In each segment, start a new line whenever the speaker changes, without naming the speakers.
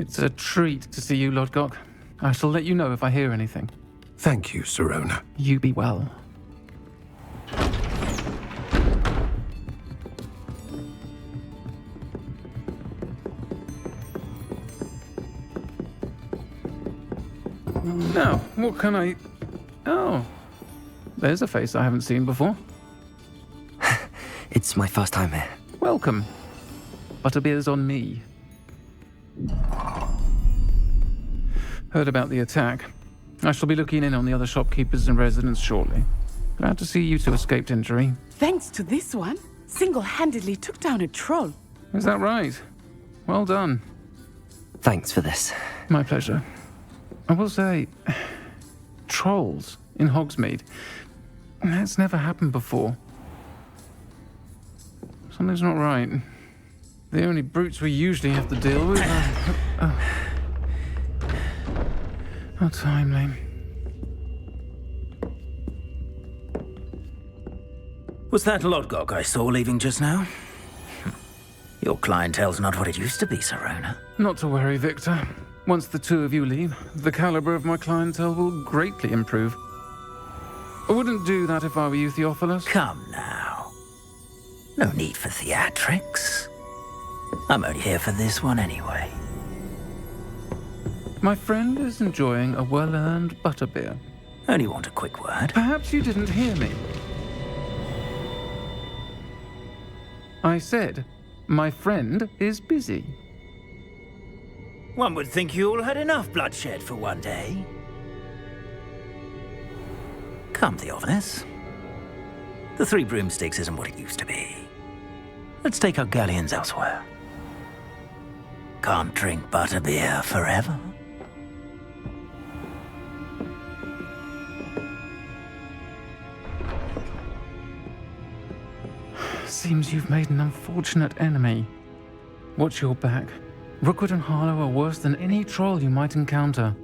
It's a treat to see you, Lodgok. I shall let you know if I hear anything.
Thank you, Sirona.
You be well. Now, what can I... Oh, there's a face I haven't seen before.
It's my first time here.
Welcome. Butterbeer's on me. Heard about the attack. I shall be looking in on the other shopkeepers and residents shortly. Glad to see you two escaped injury.
Thanks to this one, single-handedly took down a troll.
Is that right? Well done.
Thanks for this.
My pleasure. I will say, trolls in Hogsmeade. That's never happened before. Something's not right. The only brutes we usually have to deal with are... How timely.
Was that Lodgok I saw leaving just now? Your clientele's not what it used to be, Sirona.
Not to worry, Victor. Once the two of you leave, the caliber of my clientele will greatly improve. I wouldn't do that if I were you, Theophilus.
Come now. No need for theatrics. I'm only here for this one anyway.
My friend is enjoying a well-earned butterbeer.
Only want a quick word.
Perhaps you didn't hear me. I said, my friend is busy.
One would think you all had enough bloodshed for one day. Come, Theophilus. The Three Broomsticks isn't what it used to be. Let's take our galleons elsewhere. Can't drink butterbeer forever.
Seems you've made an unfortunate enemy. Watch your back. Rookwood and Harlow are worse than any troll you might encounter.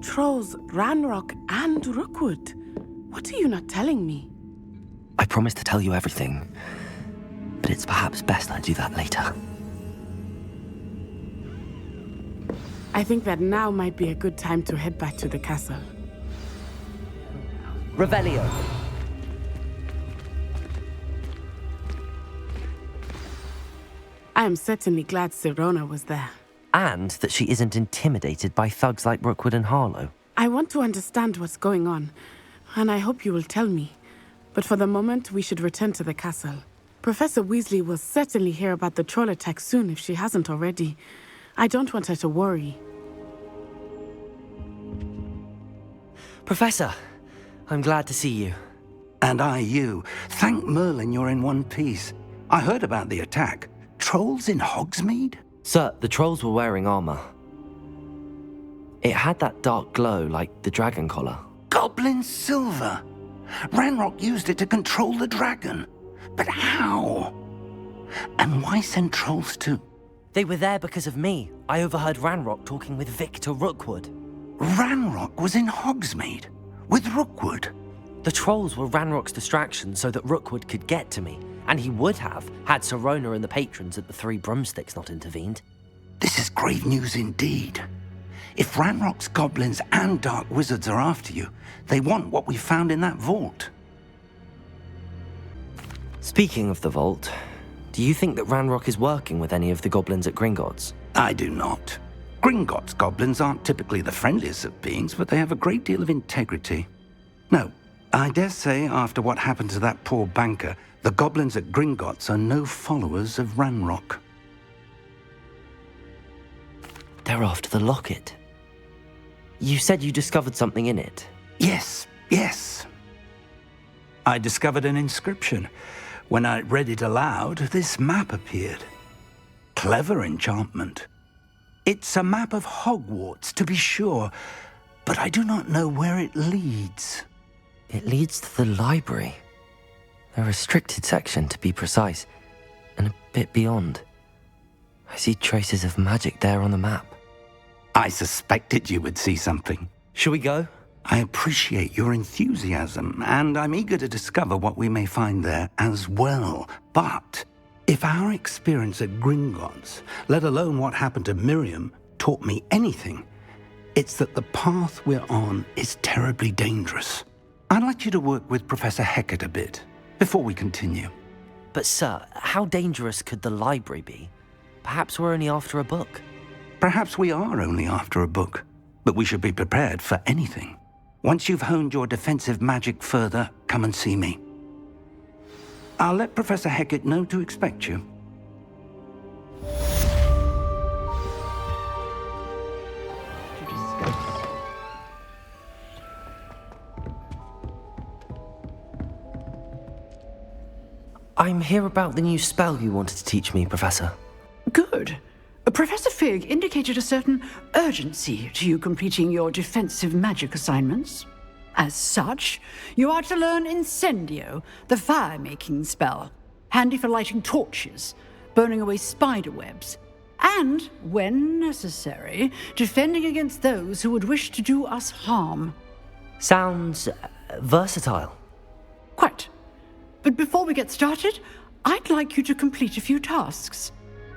Trolls, Ranrock, and Rookwood. What are you not telling me?
I promise to tell you everything, but it's perhaps best I do that later.
I think that now might be a good time to head back to the castle.
Revelio.
I am certainly glad Sirona was there.
And that she isn't intimidated by thugs like Rookwood and Harlow.
I want to understand what's going on, and I hope you will tell me. But for the moment, we should return to the castle. Professor Weasley will certainly hear about the troll attack soon if she hasn't already. I don't want her to worry.
Professor, I'm glad to see you.
And I you. Thank Merlin you're in one piece. I heard about the attack. Trolls in Hogsmeade?
Sir, the trolls were wearing armor. It had that dark glow like the dragon collar.
Goblin silver! Ranrock used it to control the dragon. But how? And why send trolls to...
They were there because of me. I overheard Ranrock talking with Victor Rookwood.
Ranrock was in Hogsmeade? With Rookwood?
The trolls were Ranrock's distraction so that Rookwood could get to me. And he would have, had Sirona and the patrons at the Three Broomsticks not intervened.
This is grave news indeed. If Ranrock's goblins and dark wizards are after you, they want what we found in that vault.
Speaking of the vault, do you think that Ranrock is working with any of the goblins at Gringotts?
I do not. Gringotts goblins aren't typically the friendliest of beings, but they have a great deal of integrity. No, I dare say after what happened to that poor banker, the goblins at Gringotts are no followers of Ranrock.
They're after the locket. You said you discovered something in it.
Yes. I discovered an inscription. When I read it aloud, this map appeared. Clever enchantment. It's a map of Hogwarts, to be sure, but I do not know where it leads.
It leads to the library. A restricted section, to be precise, and a bit beyond. I see traces of magic there on the map.
I suspected you would see something.
Shall we go?
I appreciate your enthusiasm, and I'm eager to discover what we may find there as well. But If our experience at Gringotts, let alone what happened to Miriam, taught me anything, it's that the path we're on is terribly dangerous. I'd like you to work with Professor Hecat a bit before we continue.
But sir, how dangerous could the library be? Perhaps we're only after a book.
Perhaps we are only after a book, but we should be prepared for anything. Once you've honed your defensive magic further, come and see me. I'll let Professor Hecat know to expect you.
I'm here about the new spell you wanted to teach me, Professor.
Good. Professor Fig indicated a certain urgency to you completing your defensive magic assignments. As such, you are to learn Incendio, the fire-making spell, handy for lighting torches, burning away spider webs, and, when necessary, defending against those who would wish to do us harm.
Sounds versatile.
Quite. But before we get started, I'd like you to complete a few tasks.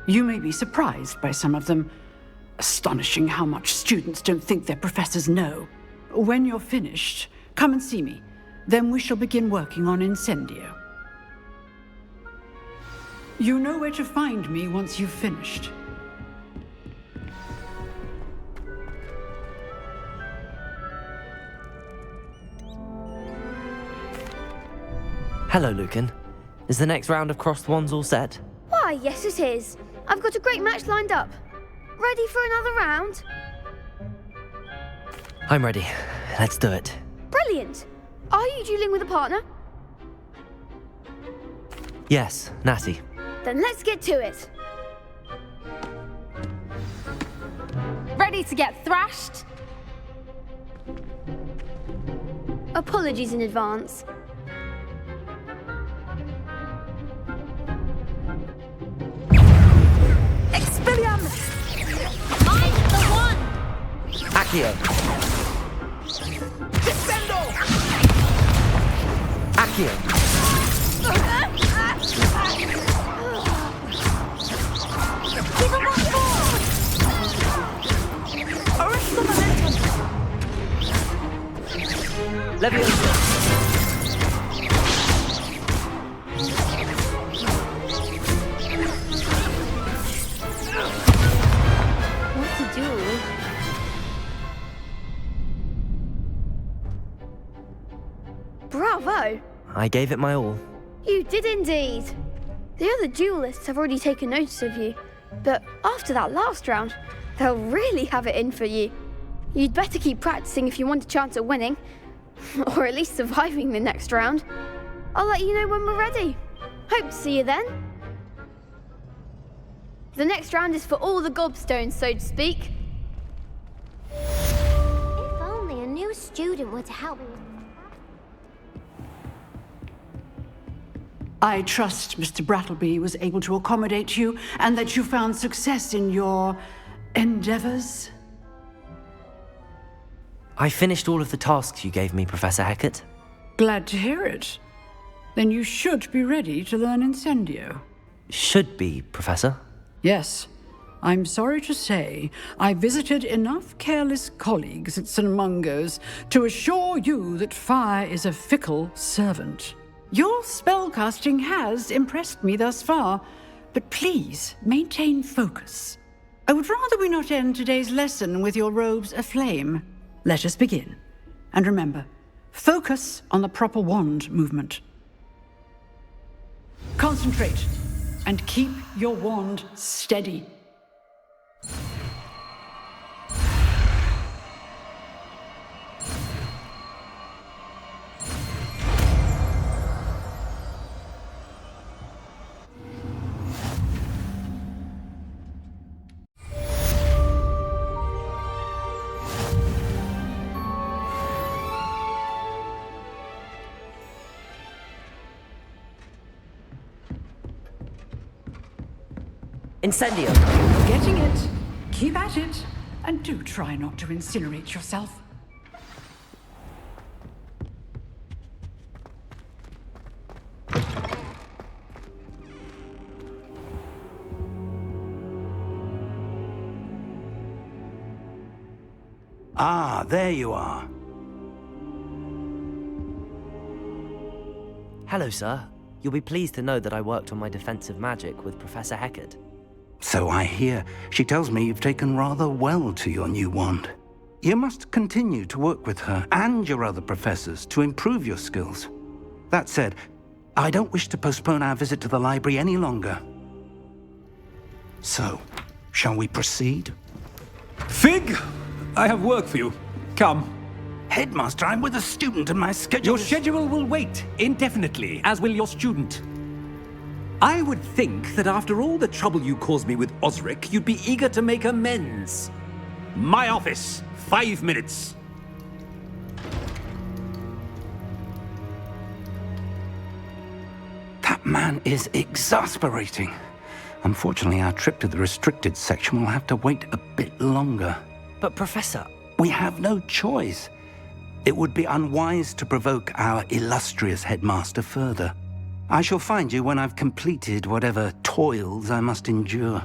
You may be surprised by some of them. Astonishing how much students don't think their professors know. When you're finished, come and see me. Then we shall begin working on Incendio. You know where to find me once you've finished.
Hello, Lucan. Is the next round of Crossed Wands all set?
Why, yes it is. I've got a great match lined up. Ready for another round?
I'm ready. Let's do it.
Brilliant. Are you dueling with a partner?
Yes, Natty.
Then let's get to it.
Ready to get thrashed?
Apologies in advance.
Expelliarmus! I'm the one!
Accio!
Descendo!
Accio!
Even more! Arrest the momentum!
Leviosa!
What's a duel? Bravo!
I gave it my all.
You did indeed. The other duelists have already taken notice of you, but after that last round, they'll really have it in for you. You'd better keep practicing if you want a chance at winning, or at least surviving the next round. I'll let you know when we're ready. Hope to see you then. The next round is for all the gobstones, so to speak.
If only a new student were to help me.
I trust Mr. Brattleby was able to accommodate you and that you found success in your endeavors.
I finished all of the tasks you gave me, Professor Hecat.
Glad to hear it. Then you should be ready to learn Incendio.
Should be, Professor.
Yes. I'm sorry to say, I visited enough careless colleagues at St. Mungo's to assure you that fire is a fickle servant. Your spellcasting has impressed me thus far, but please maintain focus. I would rather we not end today's lesson with your robes aflame. Let us begin. And remember, focus on the proper wand movement. Concentrate and keep your wand steady.
Incendio!
Getting it. Keep at it. And do try not to incinerate yourself.
Ah, there you are.
Hello, sir. You'll be pleased to know that I worked on my defensive magic with Professor Heckard.
So I hear. She tells me you've taken rather well to your new wand. You must continue to work with her and your other professors to improve your skills. That said, I don't wish to postpone our visit to the library any longer. So, shall we proceed?
Fig! I have work for you. Come.
Headmaster, I'm with a student and my schedule
Your schedule will wait indefinitely, as will your student. I would think that after all the trouble you caused me with Osric, you'd be eager to make amends. My office, 5 minutes.
That man is exasperating. Unfortunately, our trip to the restricted section will have to wait a bit longer.
But Professor...
We have no choice. It would be unwise to provoke our illustrious headmaster further. I shall find you when I've completed whatever toils I must endure.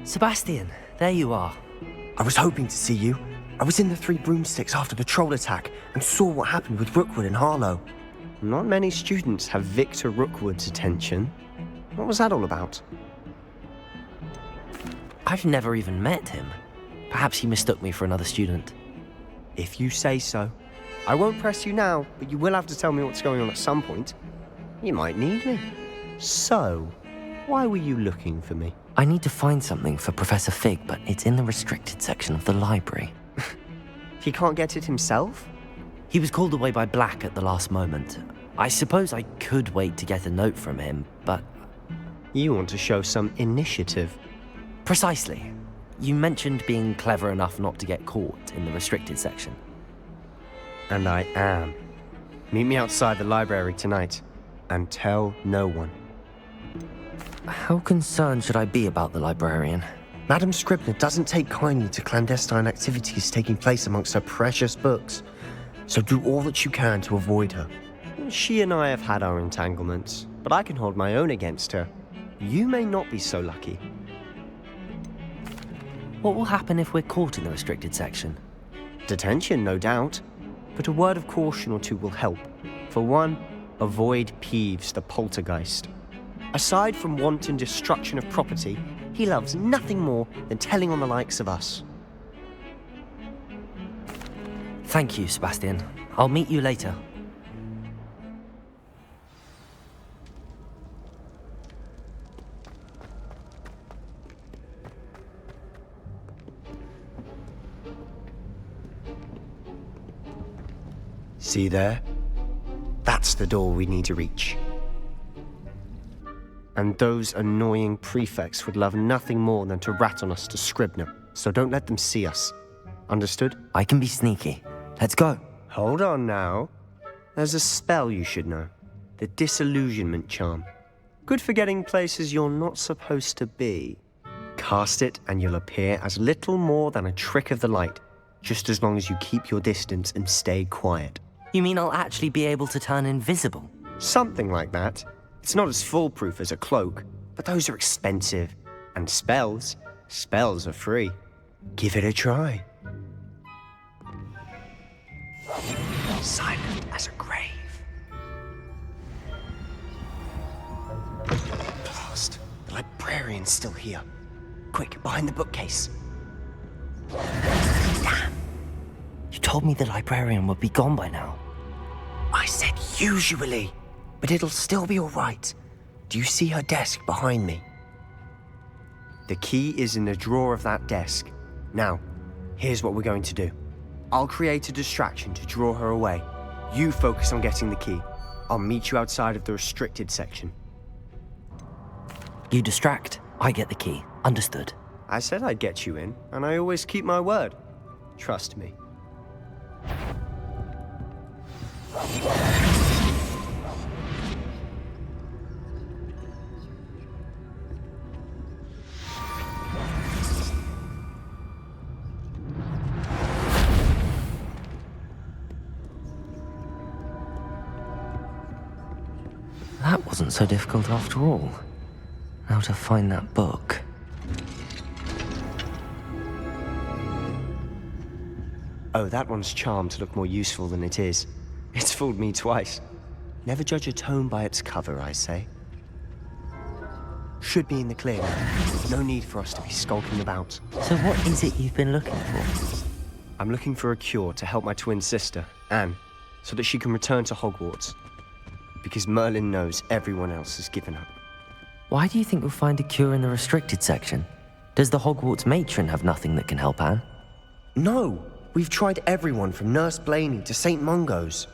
Sebastian, there you are.
I was hoping to see you. I was in the Three Broomsticks after the troll attack and saw what happened with Rookwood and Harlow.
Not many students have Victor Rookwood's attention. What was that all about?
I've never even met him. Perhaps he mistook me for another student.
If you say so. I won't press you now, but you will have to tell me what's going on at some point. You might need me. So, why were you looking for me?
I need to find something for Professor Fig, but it's in the restricted section of the library.
He can't get it himself?
He was called away by Black at the last moment. I suppose I could wait to get a note from him, but...
You want to show some initiative.
Precisely. You mentioned being clever enough not to get caught in the restricted section.
And I am. Meet me outside the library tonight, and tell no one.
How concerned should I be about the librarian?
Madam Scribner doesn't take kindly to clandestine activities taking place amongst her precious books, so do all that you can to avoid her.
She and I have had our entanglements, but I can hold my own against her. You may not be so lucky.
What will happen if we're caught in the restricted section?
Detention, no doubt. But a word of caution or two will help. For one, avoid Peeves the poltergeist. Aside from wanton destruction of property, he loves nothing more than telling on the likes of us.
Thank you, Sebastian. I'll meet you later.
See there? That's the door we need to reach.
And those annoying prefects would love nothing more than to rat on us to Scribner, so don't let them see us. Understood?
I can be sneaky. Let's go.
Hold on now. There's a spell you should know. The Disillusionment Charm. Good for getting places you're not supposed to be. Cast it and you'll appear as little more than a trick of the light, just as long as you keep your distance and stay quiet.
You mean I'll actually be able to turn invisible?
Something like that. It's not as foolproof as a cloak, but those are expensive. And spells are free.
Give it a try.
Silent as a grave.
Blast. The librarian's still here. Quick, behind the bookcase.
Damn. You told me the librarian would be gone by now.
I said usually, but it'll still be all right. Do you see her desk behind me?
The key is in the drawer of that desk. Now, here's what we're going to do. I'll create a distraction to draw her away. You focus on getting the key. I'll meet you outside of the restricted section.
You distract, I get the key. Understood.
I said I'd get you in, and I always keep my word. Trust me.
wasn't so difficult after all. Now to find that book.
Oh, that one's charmed to look more useful than it is. It's fooled me twice. Never judge a tome by its cover, I say. Should be in the clear now. No need for us to be skulking about.
So what is it you've been looking for?
I'm looking for a cure to help my twin sister, Anne, so that she can return to Hogwarts. Because Merlin knows everyone else has given up.
Why do you think we'll find a cure in the restricted section? Does the Hogwarts matron have nothing that can help Anne?
No! We've tried everyone from Nurse Blaney to St. Mungo's.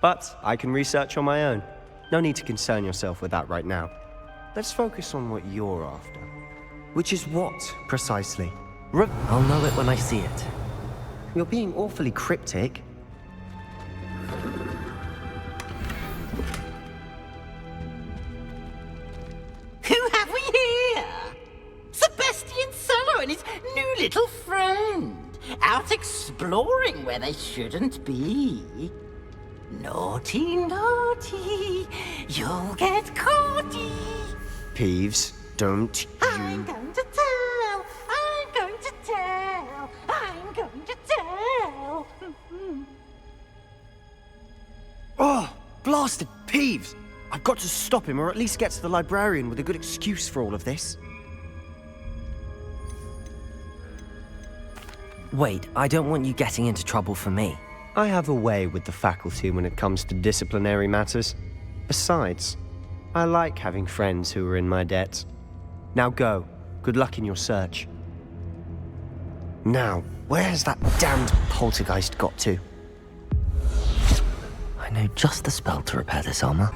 But I can research on my own. No need to concern yourself with that right now. Let's focus on what you're after. Which is what, precisely?
I'll know it when I see it.
You're being awfully cryptic.
Who have we here? Sebastian Solo and his new little friend. Out exploring where they shouldn't be. Naughty, naughty, you'll get caughty.
Peeves, don't you...
I'm going to tell, I'm going to tell, I'm going to tell.
Oh, blasted Peeves! I've got to stop him, or at least get to the librarian with a good excuse for all of this.
Wait, I don't want you getting into trouble for me.
I have a way with the faculty when it comes to disciplinary matters. Besides, I like having friends who are in my debt. Now go. Good luck in your search. Now, where's that damned poltergeist got to?
I know just the spell to repair this armor.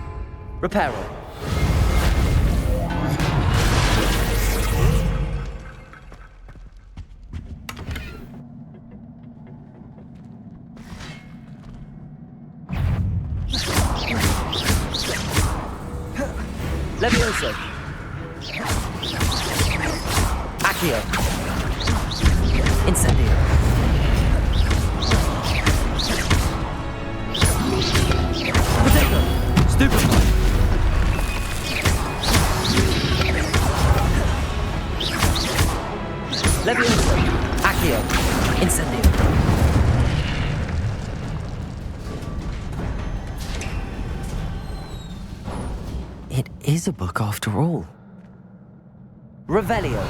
Repair it.
Levioso. Accio. Incendio. Potato. Stupefy. Levioso. Accio. Incendio. It is a book after all. Revelio.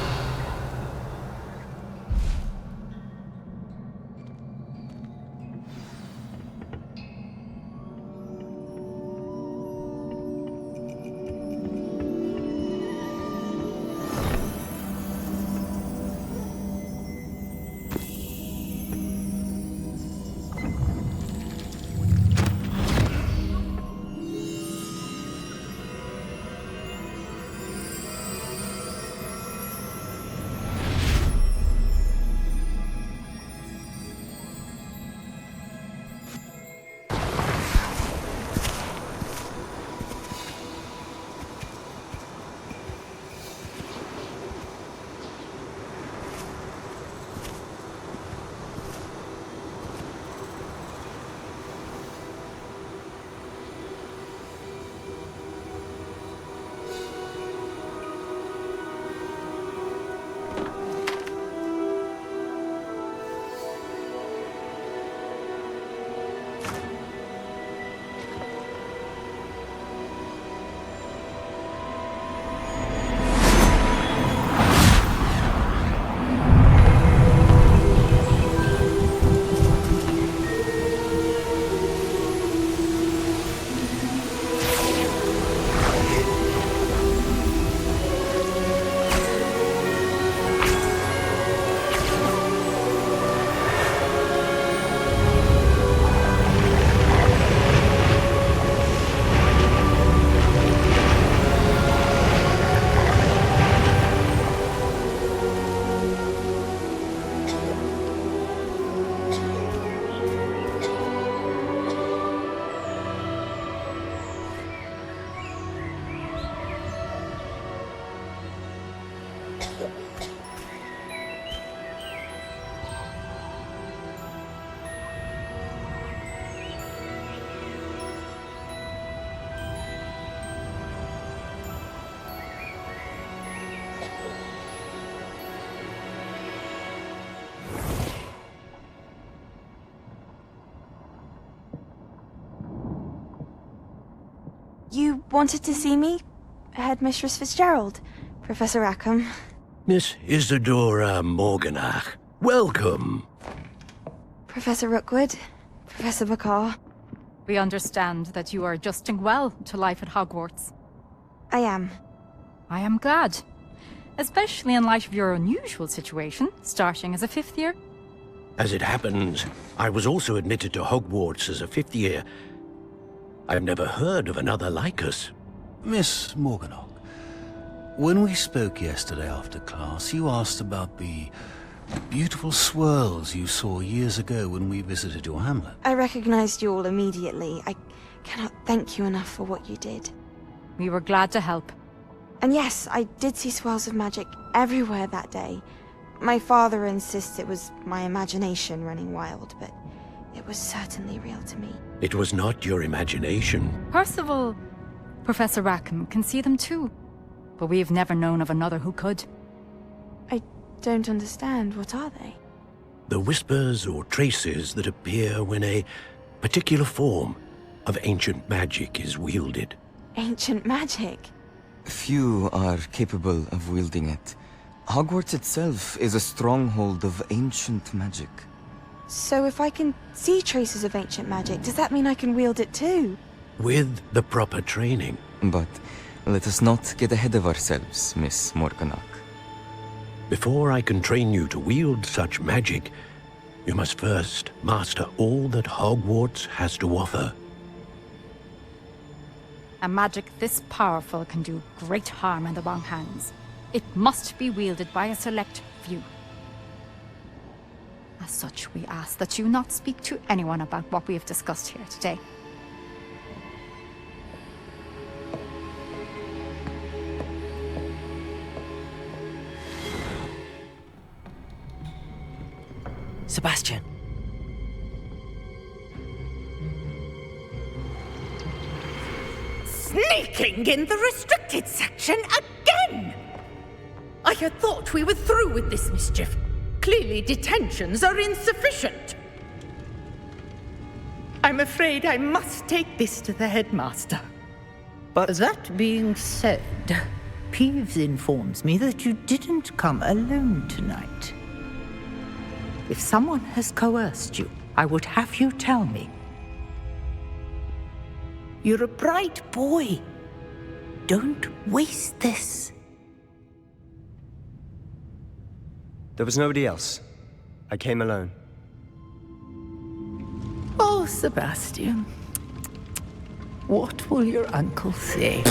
wanted to see me? Headmistress Fitzgerald, Professor Rackham.
Miss Isadora Morganach, welcome.
Professor Rookwood, Professor Bakar.
We understand that you are adjusting well to life at Hogwarts.
I am.
I am glad. Especially in light of your unusual situation, starting as a 5th year.
As it happens, I was also admitted to Hogwarts as a 5th year. I've never heard of another like us.
Miss Morganach, when we spoke yesterday after class, you asked about the beautiful swirls you saw years ago when we visited your hamlet.
I recognized you all immediately. I cannot thank you enough for what you did.
We were glad to help.
And yes, I did see swirls of magic everywhere that day. My father insists it was my imagination running wild, but it was certainly real to me.
It was not your imagination.
Percival, Professor Rackham can see them too. But we've never known of another who could.
I don't understand. What are they?
The whispers or traces that appear when a particular form of ancient magic is wielded.
Ancient magic?
Few are capable of wielding it. Hogwarts itself is a stronghold of ancient magic.
So if I can see traces of ancient magic, does that mean I can wield it too?
With the proper training.
But let us not get ahead of ourselves, Miss Morganach.
Before I can train you to wield such magic, you must first master all that Hogwarts has to offer.
A magic this powerful can do great harm in the wrong hands. It must be wielded by a select few. As such, we ask that you not speak to anyone about what we have discussed here today.
Sebastian.
Sneaking in the restricted section again! I had thought we were through with this mischief. Clearly detentions are insufficient. I'm afraid I must take this to the headmaster.
But that being said, Peeves informs me that you didn't come alone tonight. If someone has coerced you, I would have you tell me. You're a bright boy. Don't waste this.
There was nobody else. I came alone.
Oh, Sebastian. What will your uncle say?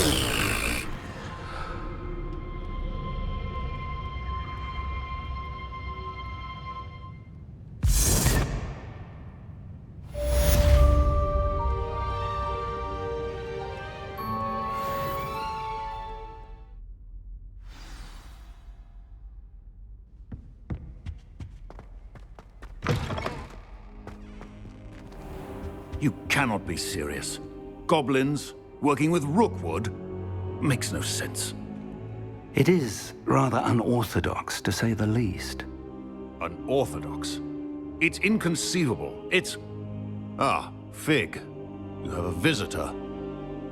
You cannot be serious. Goblins working with Rookwood? Makes no sense.
It is rather unorthodox, to say the least.
Unorthodox? It's inconceivable. It's... Ah, Fig. You have a visitor.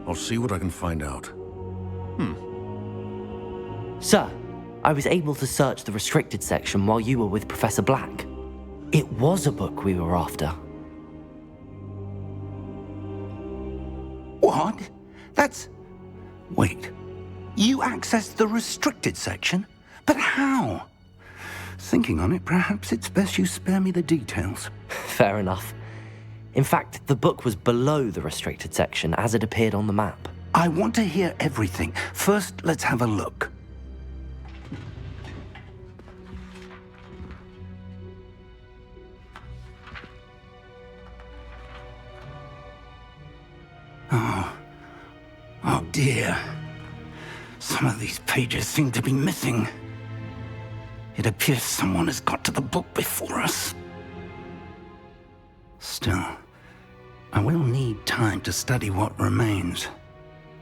I'll see what I can find out.
Sir, I was able to search the restricted section while you were with Professor Black. It was a book we were after.
What? That's... Wait. You accessed the restricted section? But how? Thinking on it, perhaps it's best you spare me the details.
Fair enough. In fact, the book was below the restricted section as it appeared on the map.
I want to hear everything. First, let's have a look. Oh dear. Some of these pages seem to be missing. It appears someone has got to the book before us. Still, I will need time to study what remains.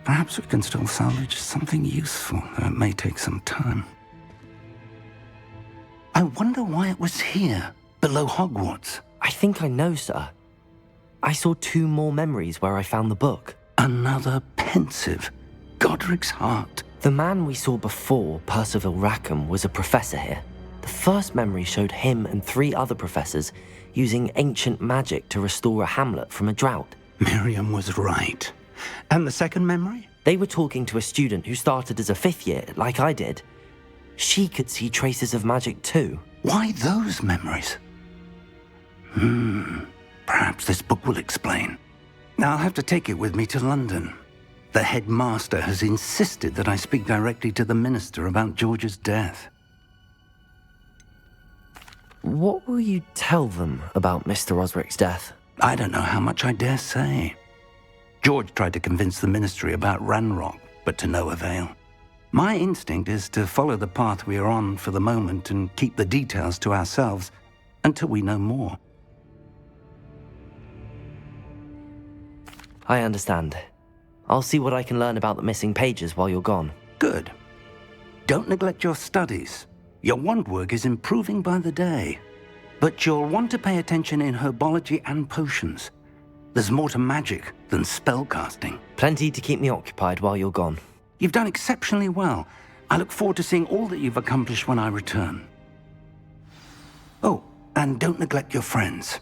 Perhaps we can still salvage something useful, though it may take some time. I wonder why it was here, below Hogwarts.
I think I know, sir. I saw 2 more memories where I found the book.
Another pensive Godric's heart.
The man we saw before, Percival Rackham, was a professor here. The first memory showed him and 3 other professors using ancient magic to restore a hamlet from a drought.
Miriam was right. And the second memory?
They were talking to a student who started as a 5th year, like I did. She could see traces of magic too.
Why those memories? Perhaps this book will explain. Now I'll have to take it with me to London. The headmaster has insisted that I speak directly to the minister about George's death.
What will you tell them about Mr. Osric's death?
I don't know how much I dare say. George tried to convince the ministry about Ranrock, but to no avail. My instinct is to follow the path we are on for the moment and keep the details to ourselves until we know more.
I understand. I'll see what I can learn about the missing pages while you're gone.
Good. Don't neglect your studies. Your wand work is improving by the day. But you'll want to pay attention in herbology and potions. There's more to magic than spellcasting.
Plenty to keep me occupied while you're gone.
You've done exceptionally well. I look forward to seeing all that you've accomplished when I return. Oh, and don't neglect your friends.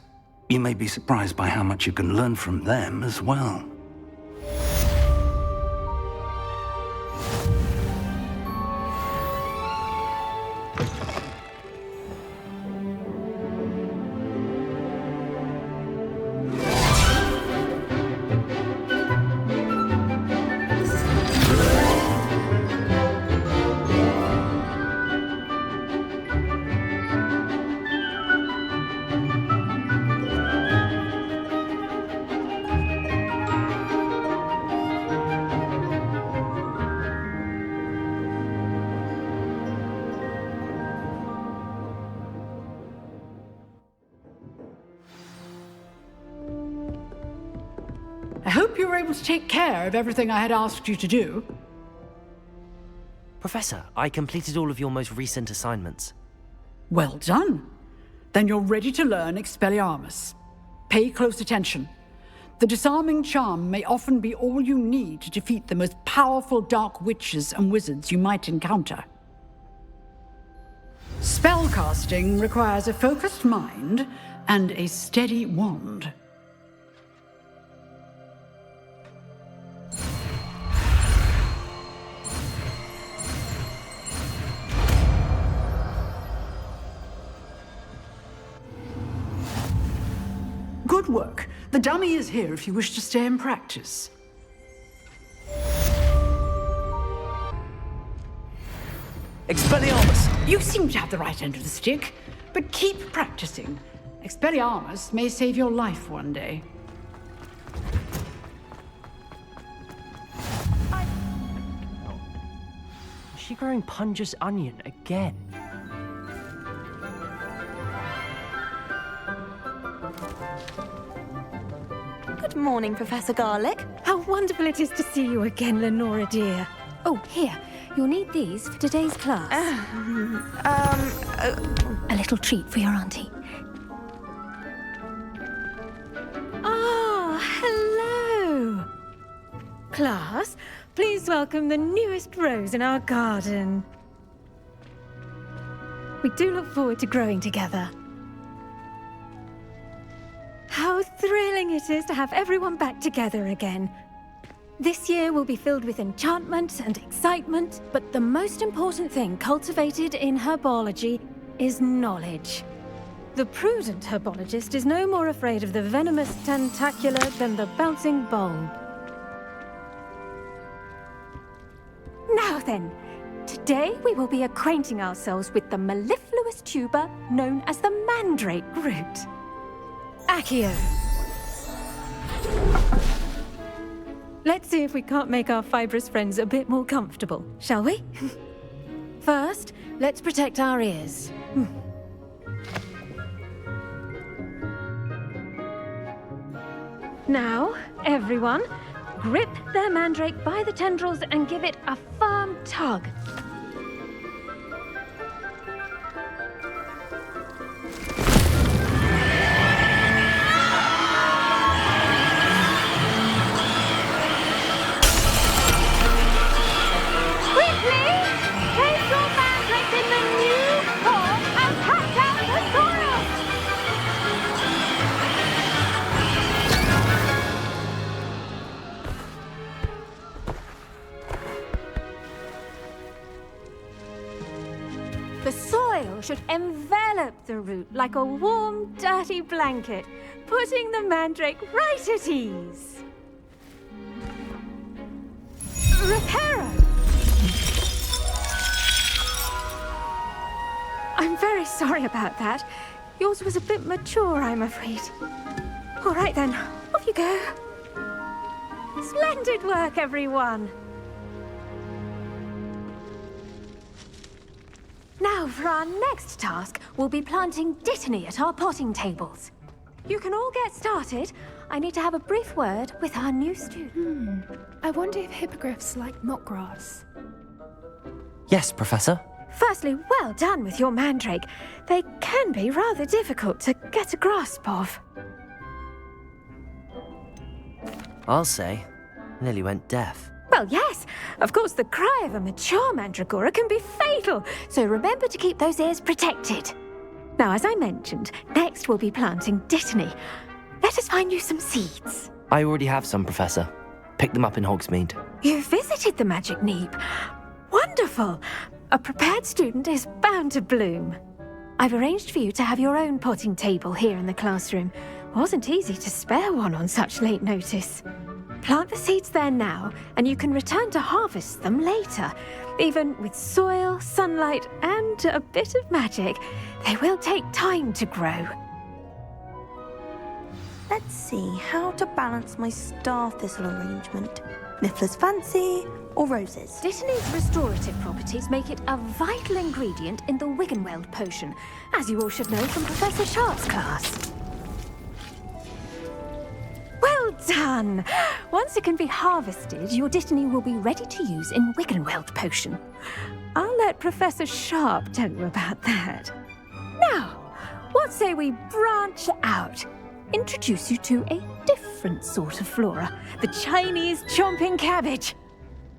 You may be surprised by how much you can learn from them as well.
I hope you were able to take care of everything I had asked you to do.
Professor, I completed all of your most recent assignments.
Well done. Then you're ready to learn Expelliarmus. Pay close attention. The disarming charm may often be all you need to defeat the most powerful dark witches and wizards you might encounter. Spellcasting requires a focused mind and a steady wand. Good work. The dummy is here if you wish to stay and practice.
Expelliarmus!
You seem to have the right end of the stick, but keep practicing. Expelliarmus may save your life one day.
Is she growing Punja's onion again?
Good morning, Professor Garlick. How wonderful it is to see you again, Lenora dear. Oh, here. You'll need these for today's class. A little treat for your auntie. Ah, hello. Class, please welcome the newest rose in our garden. We do look forward to growing together. How thrilling it is to have everyone back together again. This year will be filled with enchantment and excitement, but the most important thing cultivated in herbology is knowledge. The prudent herbologist is no more afraid of the venomous tentacula than the bouncing bulb. Now then, today we will be acquainting ourselves with the mellifluous tuber known as the mandrake root. Accio. Let's see if we can't make our fibrous friends a bit more comfortable, shall we? First, let's protect our ears. Now, everyone, grip their mandrake by the tendrils and give it a firm tug. should envelop the root like a warm, dirty blanket, putting the mandrake right at ease. Reparo! I'm very sorry about that. Yours was a bit mature, I'm afraid. All right then, off you go. Splendid work, everyone. Now, for our next task, we'll be planting Dittany at our potting tables. You can all get started. I need to have a brief word with our new student.
I wonder if hippogriffs like knotgrass.
Yes, Professor.
Firstly, well done with your mandrake. They can be rather difficult to get a grasp of.
I'll say, nearly went deaf.
Well, yes. Of course, the cry of a mature mandragora can be fatal, so remember to keep those ears protected. Now, as I mentioned, next we'll be planting Dittany. Let us find you some seeds.
I already have some, Professor. Picked them up in Hogsmeade.
You visited the Magic Neep. Wonderful. A prepared student is bound to bloom. I've arranged for you to have your own potting table here in the classroom. Wasn't easy to spare one on such late notice. Plant the seeds there now, and you can return to harvest them later. Even with soil, sunlight, and a bit of magic, they will take time to grow.
Let's see how to balance my star thistle arrangement. Niffler's fancy or roses?
Dittany's restorative properties make it a vital ingredient in the Wiggenweld potion, as you all should know from Professor Sharp's class. Well done! Once it can be harvested, your Dittany will be ready to use in Wiggenweld potion. I'll let Professor Sharp tell you about that. Now, what say we branch out? Introduce you to a different sort of flora, the Chinese chomping cabbage.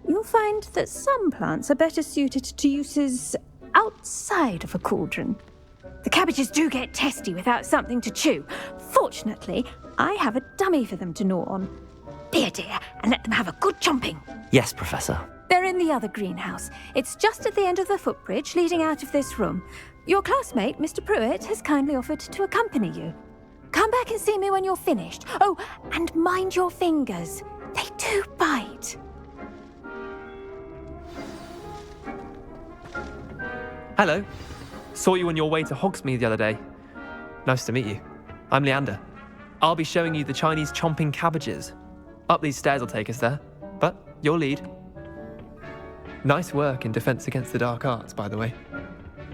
You'll find that some plants are better suited to uses outside of a cauldron. The cabbages do get testy without something to chew. Fortunately, I have a dummy for them to gnaw on. Be a dear and let them have a good chomping.
Yes, Professor.
They're in the other greenhouse. It's just at the end of the footbridge leading out of this room. Your classmate, Mr. Pruitt, has kindly offered to accompany you. Come back and see me when you're finished. Oh, and mind your fingers. They do bite.
Hello. Saw you on your way to Hogsmeade the other day. Nice to meet you. I'm Leander. I'll be showing you the Chinese chomping cabbages. Up these stairs will take us there, but you'll lead. Nice work in Defense Against the Dark Arts, by the way.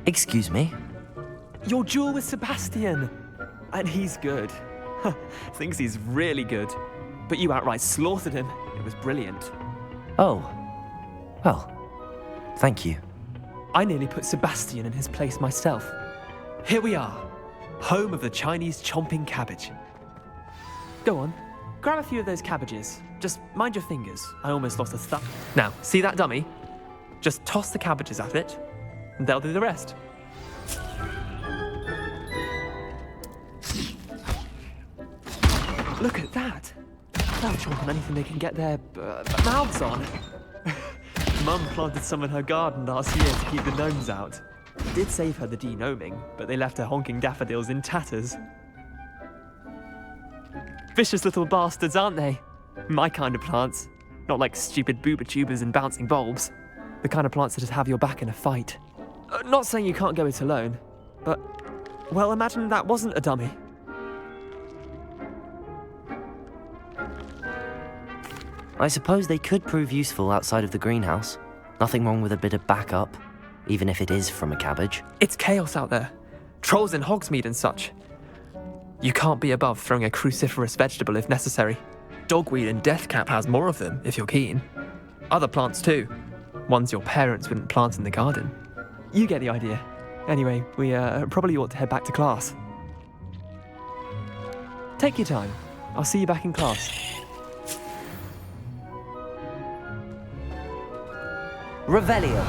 Excuse me?
Your duel with Sebastian! And he's good. Thinks he's really good. But you outright slaughtered him. It was brilliant.
Oh. Well, thank you.
I nearly put Sebastian in his place myself. Here we are, home of the Chinese chomping cabbage. Go on, grab a few of those cabbages. Just mind your fingers. I almost lost a thumb. Now, see that dummy? Just toss the cabbages at it, and they'll do the rest. Look at that. They'll chomp on anything they can get their mouths on. Mum planted some in her garden last year to keep the gnomes out. It did save her the de-gnoming, but they left her honking daffodils in tatters. Vicious little bastards, aren't they? My kind of plants. Not like stupid booba tubers and bouncing bulbs. The kind of plants that just have your back in a fight. Not saying you can't go it alone, but, well, imagine that wasn't a dummy.
I suppose they could prove useful outside of the greenhouse. Nothing wrong with a bit of backup, even if it is from a cabbage.
It's chaos out there. Trolls in Hogsmeade and such. You can't be above throwing a cruciferous vegetable if necessary. Dogweed and deathcap has more of them, if you're keen. Other plants too. Ones your parents wouldn't plant in the garden. You get the idea. Anyway, we probably ought to head back to class. Take your time. I'll see you back in class.
Revelio.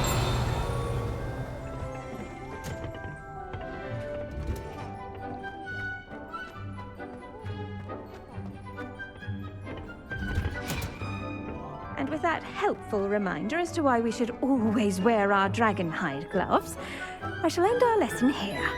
And with that helpful reminder as to why we should always wear our dragon hide gloves, I shall end our lesson here.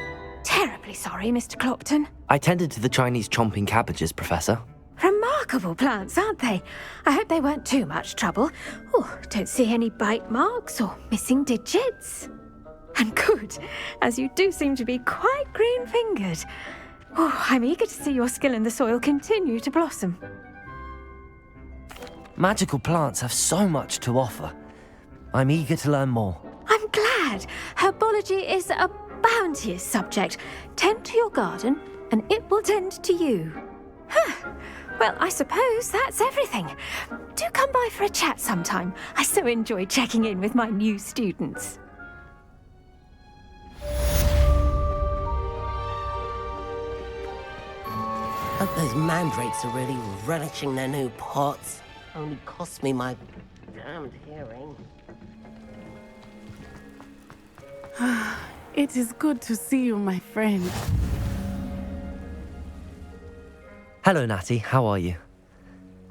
Terribly sorry, Mr. Clopton.
I tended to the Chinese chomping cabbages, Professor.
Remarkable plants, aren't they? I hope they weren't too much trouble. Oh, don't see any bite marks or missing digits. And good, as you do seem to be quite green-fingered. Oh, I'm eager to see your skill in the soil continue to blossom.
Magical plants have so much to offer. I'm eager to learn more.
I'm glad. Herbology is a bounteous subject. Tend to your garden, and it will tend to you. Huh. Well, I suppose that's everything. Do come by for a chat sometime. I so enjoy checking in with my new students.
Hope those mandrakes are really relishing their new pots. Only cost me my damned hearing.
It is good to see you, my friend.
Hello, Natty. How are you?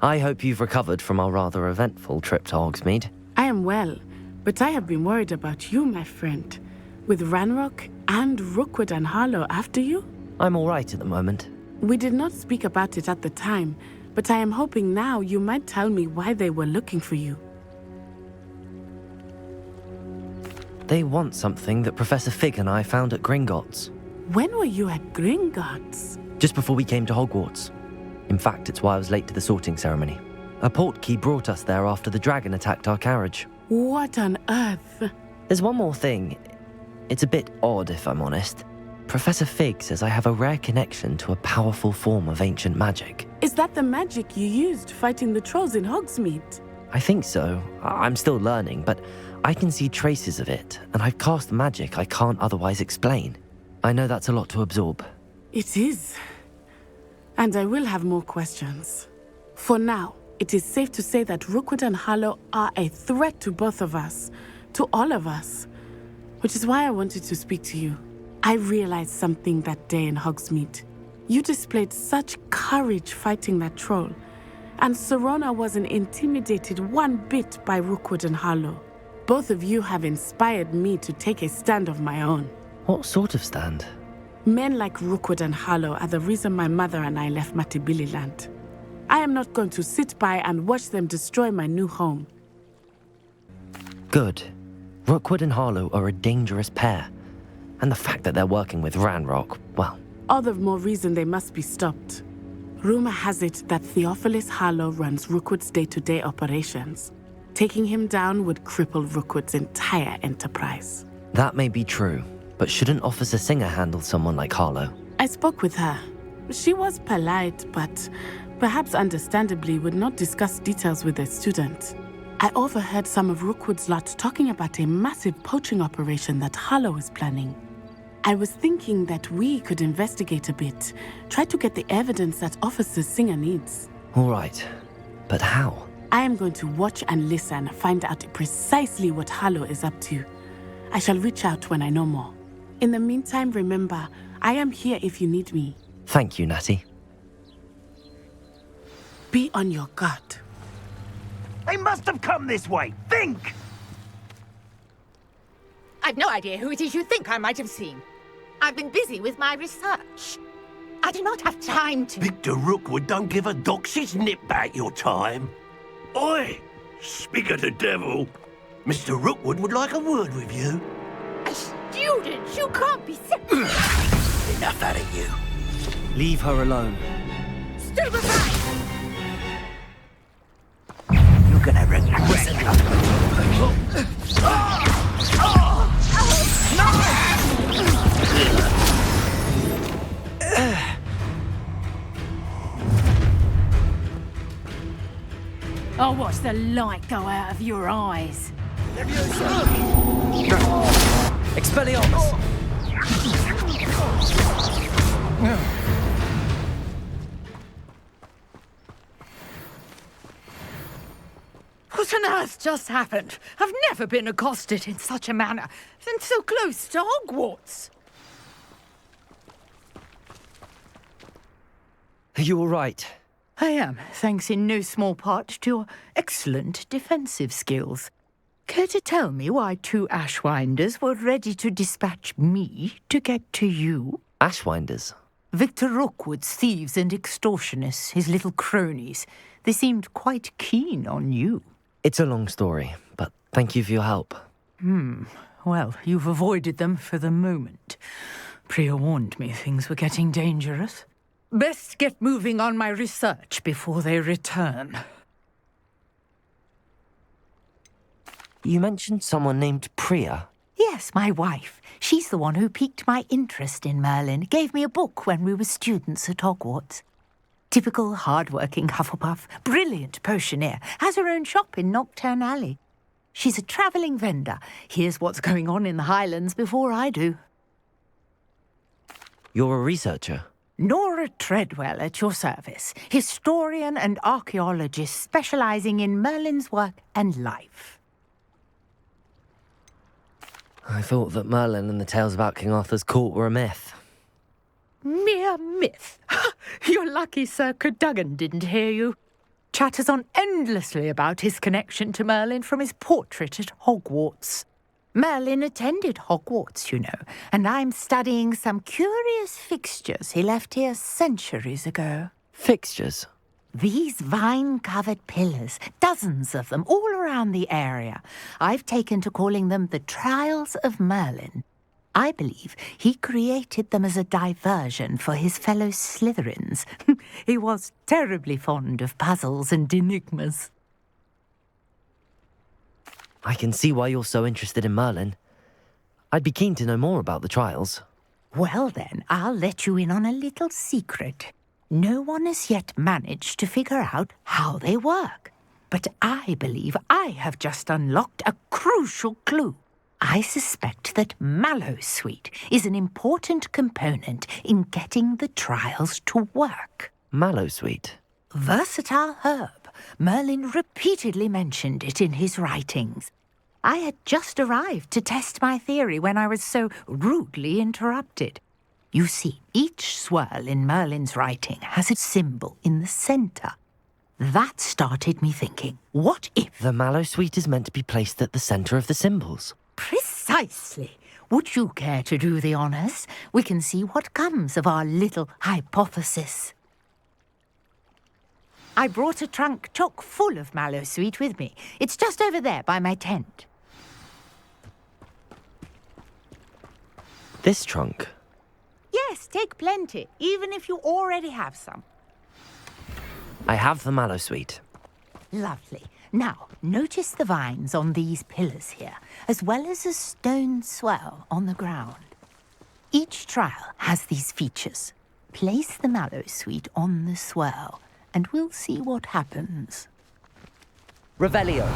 I hope you've recovered from our rather eventful trip to Hogsmeade.
I am well, but I have been worried about you, my friend. With Ranrock and Rookwood and Harlow after you?
I'm all right at the moment.
We did not speak about it at the time, but I am hoping now you might tell me why they were looking for you.
They want something that Professor Fig and I found at Gringotts.
When were you at Gringotts?
Just before we came to Hogwarts. In fact, it's why I was late to the sorting ceremony. A portkey brought us there after the dragon attacked our carriage.
What on earth?
There's one more thing. It's a bit odd, if I'm honest. Professor Fig says I have a rare connection to a powerful form of ancient magic.
Is that the magic you used fighting the trolls in Hogsmeade?
I think so. I'm still learning, but I can see traces of it, and I've cast magic I can't otherwise explain. I know that's a lot to absorb.
It is. And I will have more questions. For now, it is safe to say that Rookwood and Harlow are a threat to both of us, to all of us, which is why I wanted to speak to you. I realized something that day in Hogsmeade. You displayed such courage fighting that troll, and Serona wasn't intimidated one bit by Rookwood and Harlow. Both of you have inspired me to take a stand of my own.
What sort of stand?
Men like Rookwood and Harlow are the reason my mother and I left Matibili land. I am not going to sit by and watch them destroy my new home.
Good. Rookwood and Harlow are a dangerous pair. And the fact that they're working with Ranrock, well...
All the more reason they must be stopped. Rumor has it that Theophilus Harlow runs Rookwood's day-to-day operations. Taking him down would cripple Rookwood's entire enterprise.
That may be true, but shouldn't Officer Singer handle someone like Harlow?
I spoke with her. She was polite, but perhaps understandably would not discuss details with a student. I overheard some of Rookwood's lot talking about a massive poaching operation that Harlow is planning. I was thinking that we could investigate a bit, try to get the evidence that Officer Singer needs.
All right, but how?
I am going to watch and listen, find out precisely what Harlow is up to. I shall reach out when I know more. In the meantime, remember, I am here if you need me.
Thank you, Natty.
Be on your guard.
They must have come this way. Think!
I've no idea who it is you think I might have seen. I've been busy with my research. I do not have time to...
Victor Rookwood don't give a doxy's nip back your time. Oi! Speak of the devil. Mr. Rookwood would like a word with you.
A student? You can't be...
Enough out of you.
Leave her alone.
Stupefy!
You're gonna regret it.
I'll watch the light go out of your eyes.
Expelliarmus!
What on earth just happened? I've never been accosted in such a manner, and so close to Hogwarts.
Are you all right?
I am, thanks in no small part to your excellent defensive skills. Care to tell me why 2 Ashwinders were ready to dispatch me to get to you?
Ashwinders?
Victor Rookwood's thieves and extortionists, his little cronies. They seemed quite keen on you.
It's a long story, but thank you for your help.
Well, you've avoided them for the moment. Priya warned me things were getting dangerous. Best get moving on my research before they return.
You mentioned someone named Priya.
Yes, my wife. She's the one who piqued my interest in Merlin. Gave me a book when we were students at Hogwarts. Typical hard-working Hufflepuff, brilliant potioneer, has her own shop in Nocturne Alley. She's a travelling vendor. Hears what's going on in the Highlands before I do.
You're a researcher?
Nora Treadwell at your service. Historian and archaeologist specialising in Merlin's work and life.
I thought that Merlin and the tales about King Arthur's court were a myth.
Mere myth. You're lucky Sir Cadogan didn't hear you. Chatters on endlessly about his connection to Merlin from his portrait at Hogwarts. Merlin attended Hogwarts, you know, and I'm studying some curious fixtures he left here centuries ago.
Fixtures?
These vine-covered pillars, dozens of them, all around the area. I've taken to calling them the Trials of Merlin. I believe he created them as a diversion for his fellow Slytherins. He was terribly fond of puzzles and enigmas.
I can see why you're so interested in Merlin. I'd be keen to know more about the trials.
Well then, I'll let you in on a little secret. No one has yet managed to figure out how they work. But I believe I have just unlocked a crucial clue. I suspect that Mallowsweet is an important component in getting the trials to work.
Mallowsweet?
Versatile herb. Merlin repeatedly mentioned it in his writings. I had just arrived to test my theory when I was so rudely interrupted. You see, each swirl in Merlin's writing has a symbol in the centre. That started me thinking, what if...
The Mallowsweet is meant to be placed at the centre of the symbols.
Precisely. Would you care to do the honours? We can see what comes of our little hypothesis. I brought a trunk chock full of Mallowsweet with me. It's just over there by my tent.
This trunk?
Yes, take plenty, even if you already have some.
I have the Mallowsweet.
Lovely. Now, notice the vines on these pillars here, as well as a stone swell on the ground. Each trial has these features. Place the Mallowsweet on the swell, and we'll see what happens.
Revelio.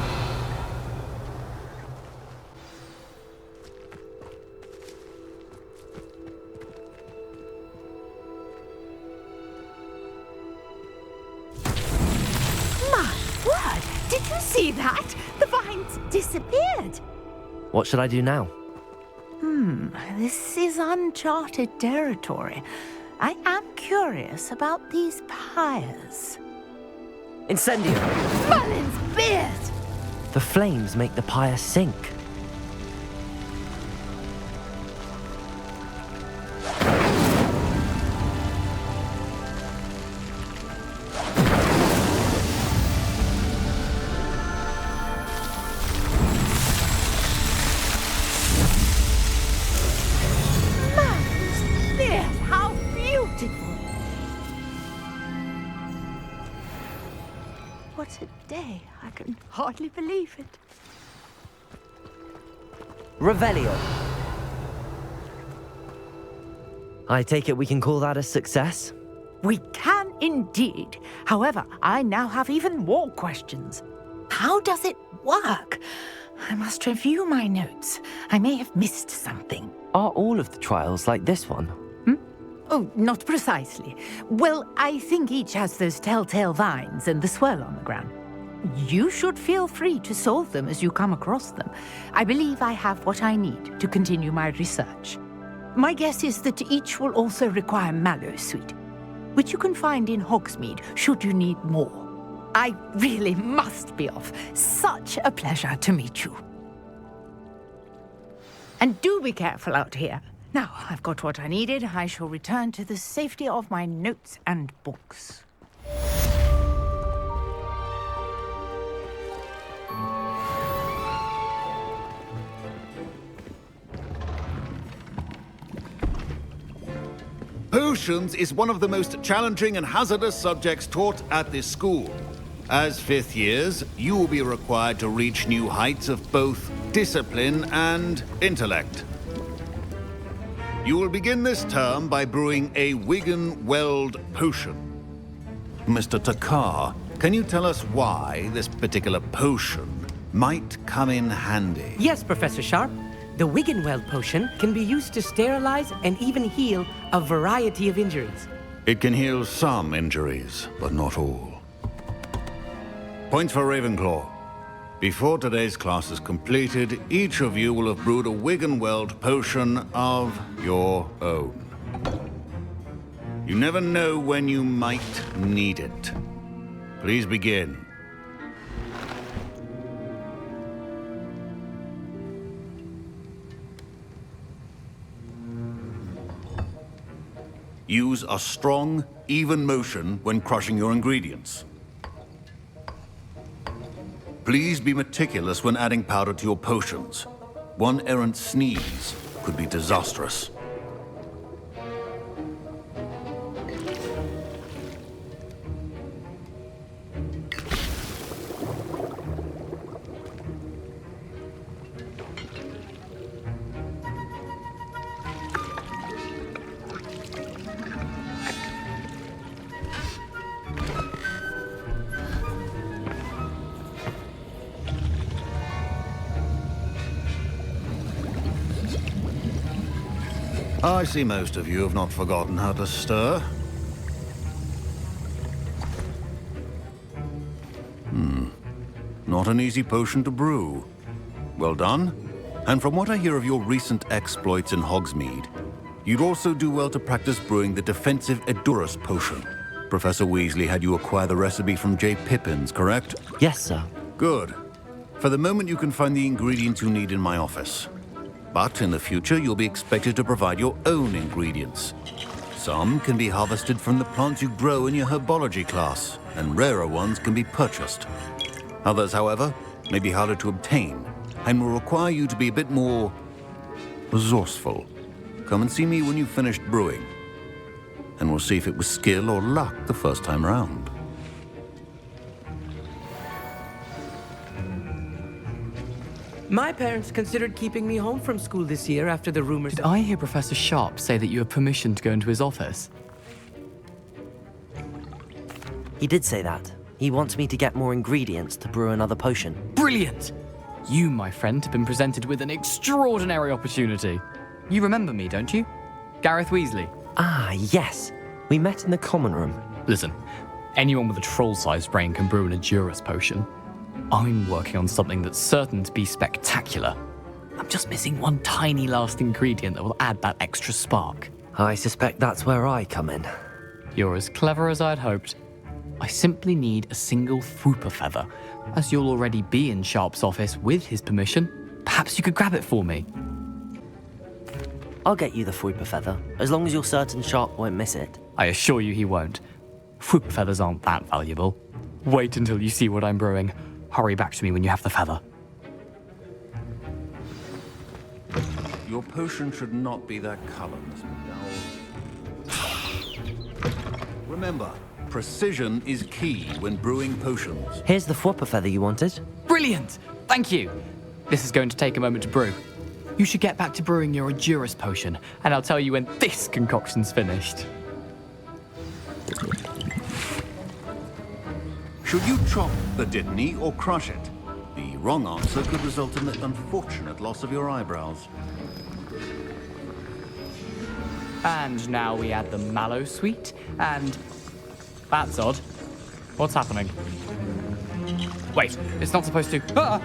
Did you see that? The vines disappeared.
What should I do now?
This is uncharted territory. I am curious about these pyres.
Incendio!
Merlin's beard!
The flames make the pyre sink.
What a day. I can hardly believe it.
Revelio. I take it we can call that a success?
We can indeed. However, I now have even more questions. How does it work? I must review my notes. I may have missed something.
Are all of the trials like this one?
Oh, not precisely. Well, I think each has those telltale vines and the swirl on the ground. You should feel free to solve them as you come across them. I believe I have what I need to continue my research. My guess is that each will also require Mallowsweet, which you can find in Hogsmeade should you need more. I really must be off. Such a pleasure to meet you. And do be careful out here. Now, I've got what I needed. I shall return to the safety of my notes and books.
Potions is one of the most challenging and hazardous subjects taught at this school. As fifth years, you will be required to reach new heights of both discipline and intellect. You will begin this term by brewing a Wigan-Weld potion. Mr. Takar, can you tell us why this particular potion might come in handy?
Yes, Professor Sharp. The Wigan-Weld potion can be used to sterilize and even heal a variety of injuries.
It can heal some injuries, but not all. Points for Ravenclaw. Before today's class is completed, each of you will have brewed a Wigan-Weld potion of your own. You never know when you might need it. Please begin. Use a strong, even motion when crushing your ingredients. Please be meticulous when adding powder to your potions. One errant sneeze could be disastrous. I see most of you have not forgotten how to stir. Not an easy potion to brew. Well done. And from what I hear of your recent exploits in Hogsmeade, you'd also do well to practice brewing the defensive Edurus potion. Professor Weasley had you acquire the recipe from J. Pippins, correct?
Yes, sir.
Good. For the moment, you can find the ingredients you need in my office. But in the future, you'll be expected to provide your own ingredients. Some can be harvested from the plants you grow in your Herbology class, and rarer ones can be purchased. Others, however, may be harder to obtain, and will require you to be a bit more resourceful. Come and see me when you've finished brewing, and we'll see if it was skill or luck the first time round.
My parents considered keeping me home from school this year after the rumors.
Did I hear Professor Sharp say that you have permission to go into his office?
He did say that. He wants me to get more ingredients to brew another potion.
Brilliant! You, my friend, have been presented with an extraordinary opportunity. You remember me, don't you? Gareth Weasley.
Ah, yes. We met in the common room.
Listen, anyone with a troll-sized brain can brew an Edurus potion. I'm working on something that's certain to be spectacular. I'm just missing one tiny last ingredient that will add that extra spark.
I suspect that's where I come in.
You're as clever as I'd hoped. I simply need a single Fwooper feather. As you'll already be in Sharp's office with his permission, perhaps you could grab it for me.
I'll get you the Fwooper feather, as long as you're certain Sharp won't miss it.
I assure you he won't. Fwooper feathers aren't that valuable. Wait until you see what I'm brewing. Hurry back to me when you have the feather.
Your potion should not be that color, Miss McDowell. Remember, precision is key when brewing potions.
Here's the Fwooper feather you wanted.
Brilliant! Thank you! This is going to take a moment to brew. You should get back to brewing your Edurus potion, and I'll tell you when this concoction's finished.
Should you chop the Dittany or crush it? The wrong answer could result in the unfortunate loss of your eyebrows.
And now we add the mallow sweet, and... That's odd. What's happening? Wait, it's not supposed to... Ah!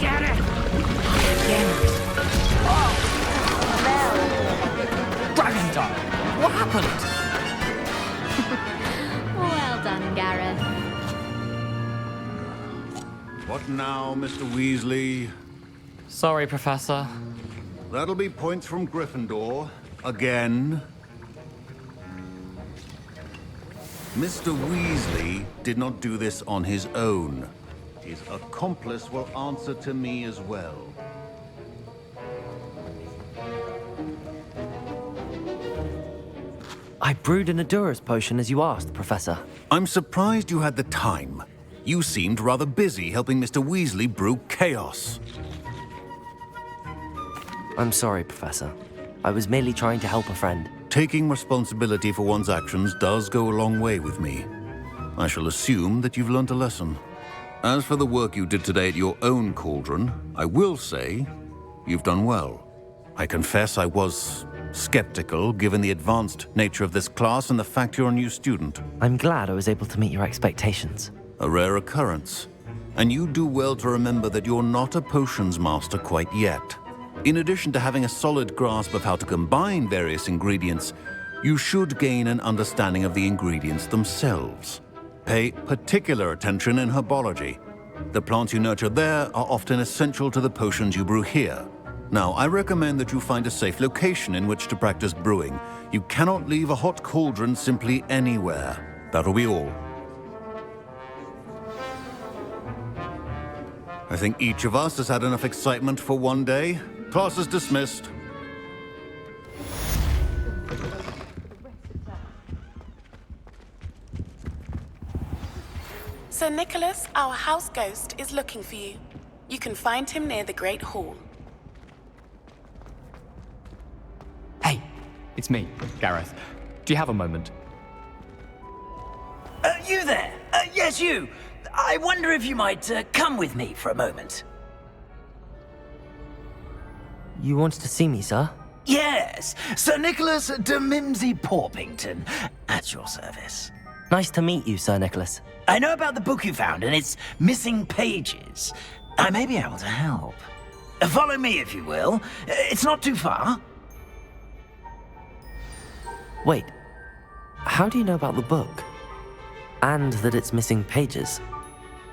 Get it!
Dragon time! What happened?
Well done, Gareth.
What now, Mr. Weasley?
Sorry, Professor.
That'll be points from Gryffindor. Again. Mr. Weasley did not do this on his own. His accomplice will answer to me as well.
I brewed an Adurus potion as you asked, Professor.
I'm surprised you had the time. You seemed rather busy helping Mr. Weasley brew chaos.
I'm sorry, Professor. I was merely trying to help a friend.
Taking responsibility for one's actions does go a long way with me. I shall assume that you've learnt a lesson. As for the work you did today at your own cauldron, I will say you've done well. I confess I was skeptical, given the advanced nature of this class and the fact you're a new student.
I'm glad I was able to meet your expectations.
A rare occurrence. And you do well to remember that you're not a potions master quite yet. In addition to having a solid grasp of how to combine various ingredients, you should gain an understanding of the ingredients themselves. Pay particular attention in Herbology. The plants you nurture there are often essential to the potions you brew here. Now, I recommend that you find a safe location in which to practice brewing. You cannot leave a hot cauldron simply anywhere. That'll be all. I think each of us has had enough excitement for one day. Class is dismissed.
Sir Nicholas, our house ghost, is looking for you. You can find him near the Great Hall.
Hey, it's me, Gareth. Do you have a moment?
You there? Yes, you. I wonder if you might come with me for a moment.
You wanted to see me, sir?
Yes, Sir Nicholas de Mimsy Porpington, at your service.
Nice to meet you, Sir Nicholas.
I know about the book you found and its missing pages. I may be able to help. Follow me, if you will. It's not too far.
Wait, how do you know about the book? And that it's missing pages?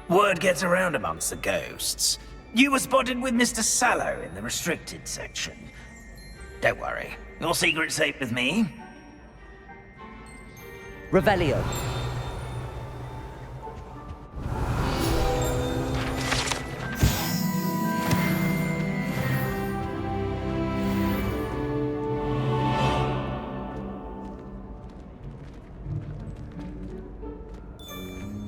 Word gets around amongst the ghosts. You were spotted with Mr. Sallow in the restricted section. Don't worry, your secret's safe with me.
Revelio.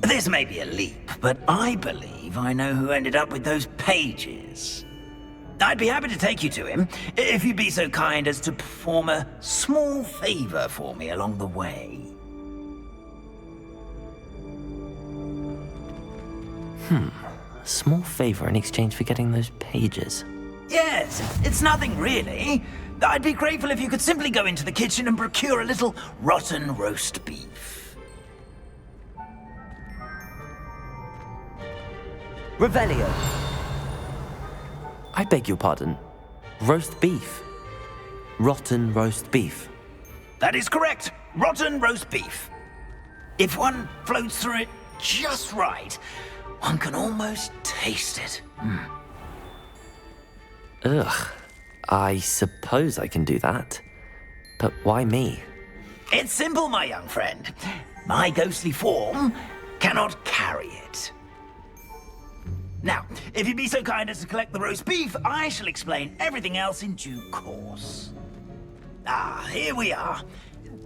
This may be a leap, but I believe I know who ended up with those pages. I'd be happy to take you to him, if you'd be so kind as to perform a small favor for me along the way.
A small favor in exchange for getting those pages.
Yes, it's nothing really. I'd be grateful if you could simply go into the kitchen and procure a little rotten roast beef.
Revelio. I beg your pardon. Roast beef. Rotten roast beef.
That is correct. Rotten roast beef. If one floats through it just right, one can almost taste it.
Ugh. I suppose I can do that. But why me?
It's simple, my young friend. My ghostly form cannot carry it. Now, if you'd be so kind as to collect the roast beef, I shall explain everything else in due course. Here we are.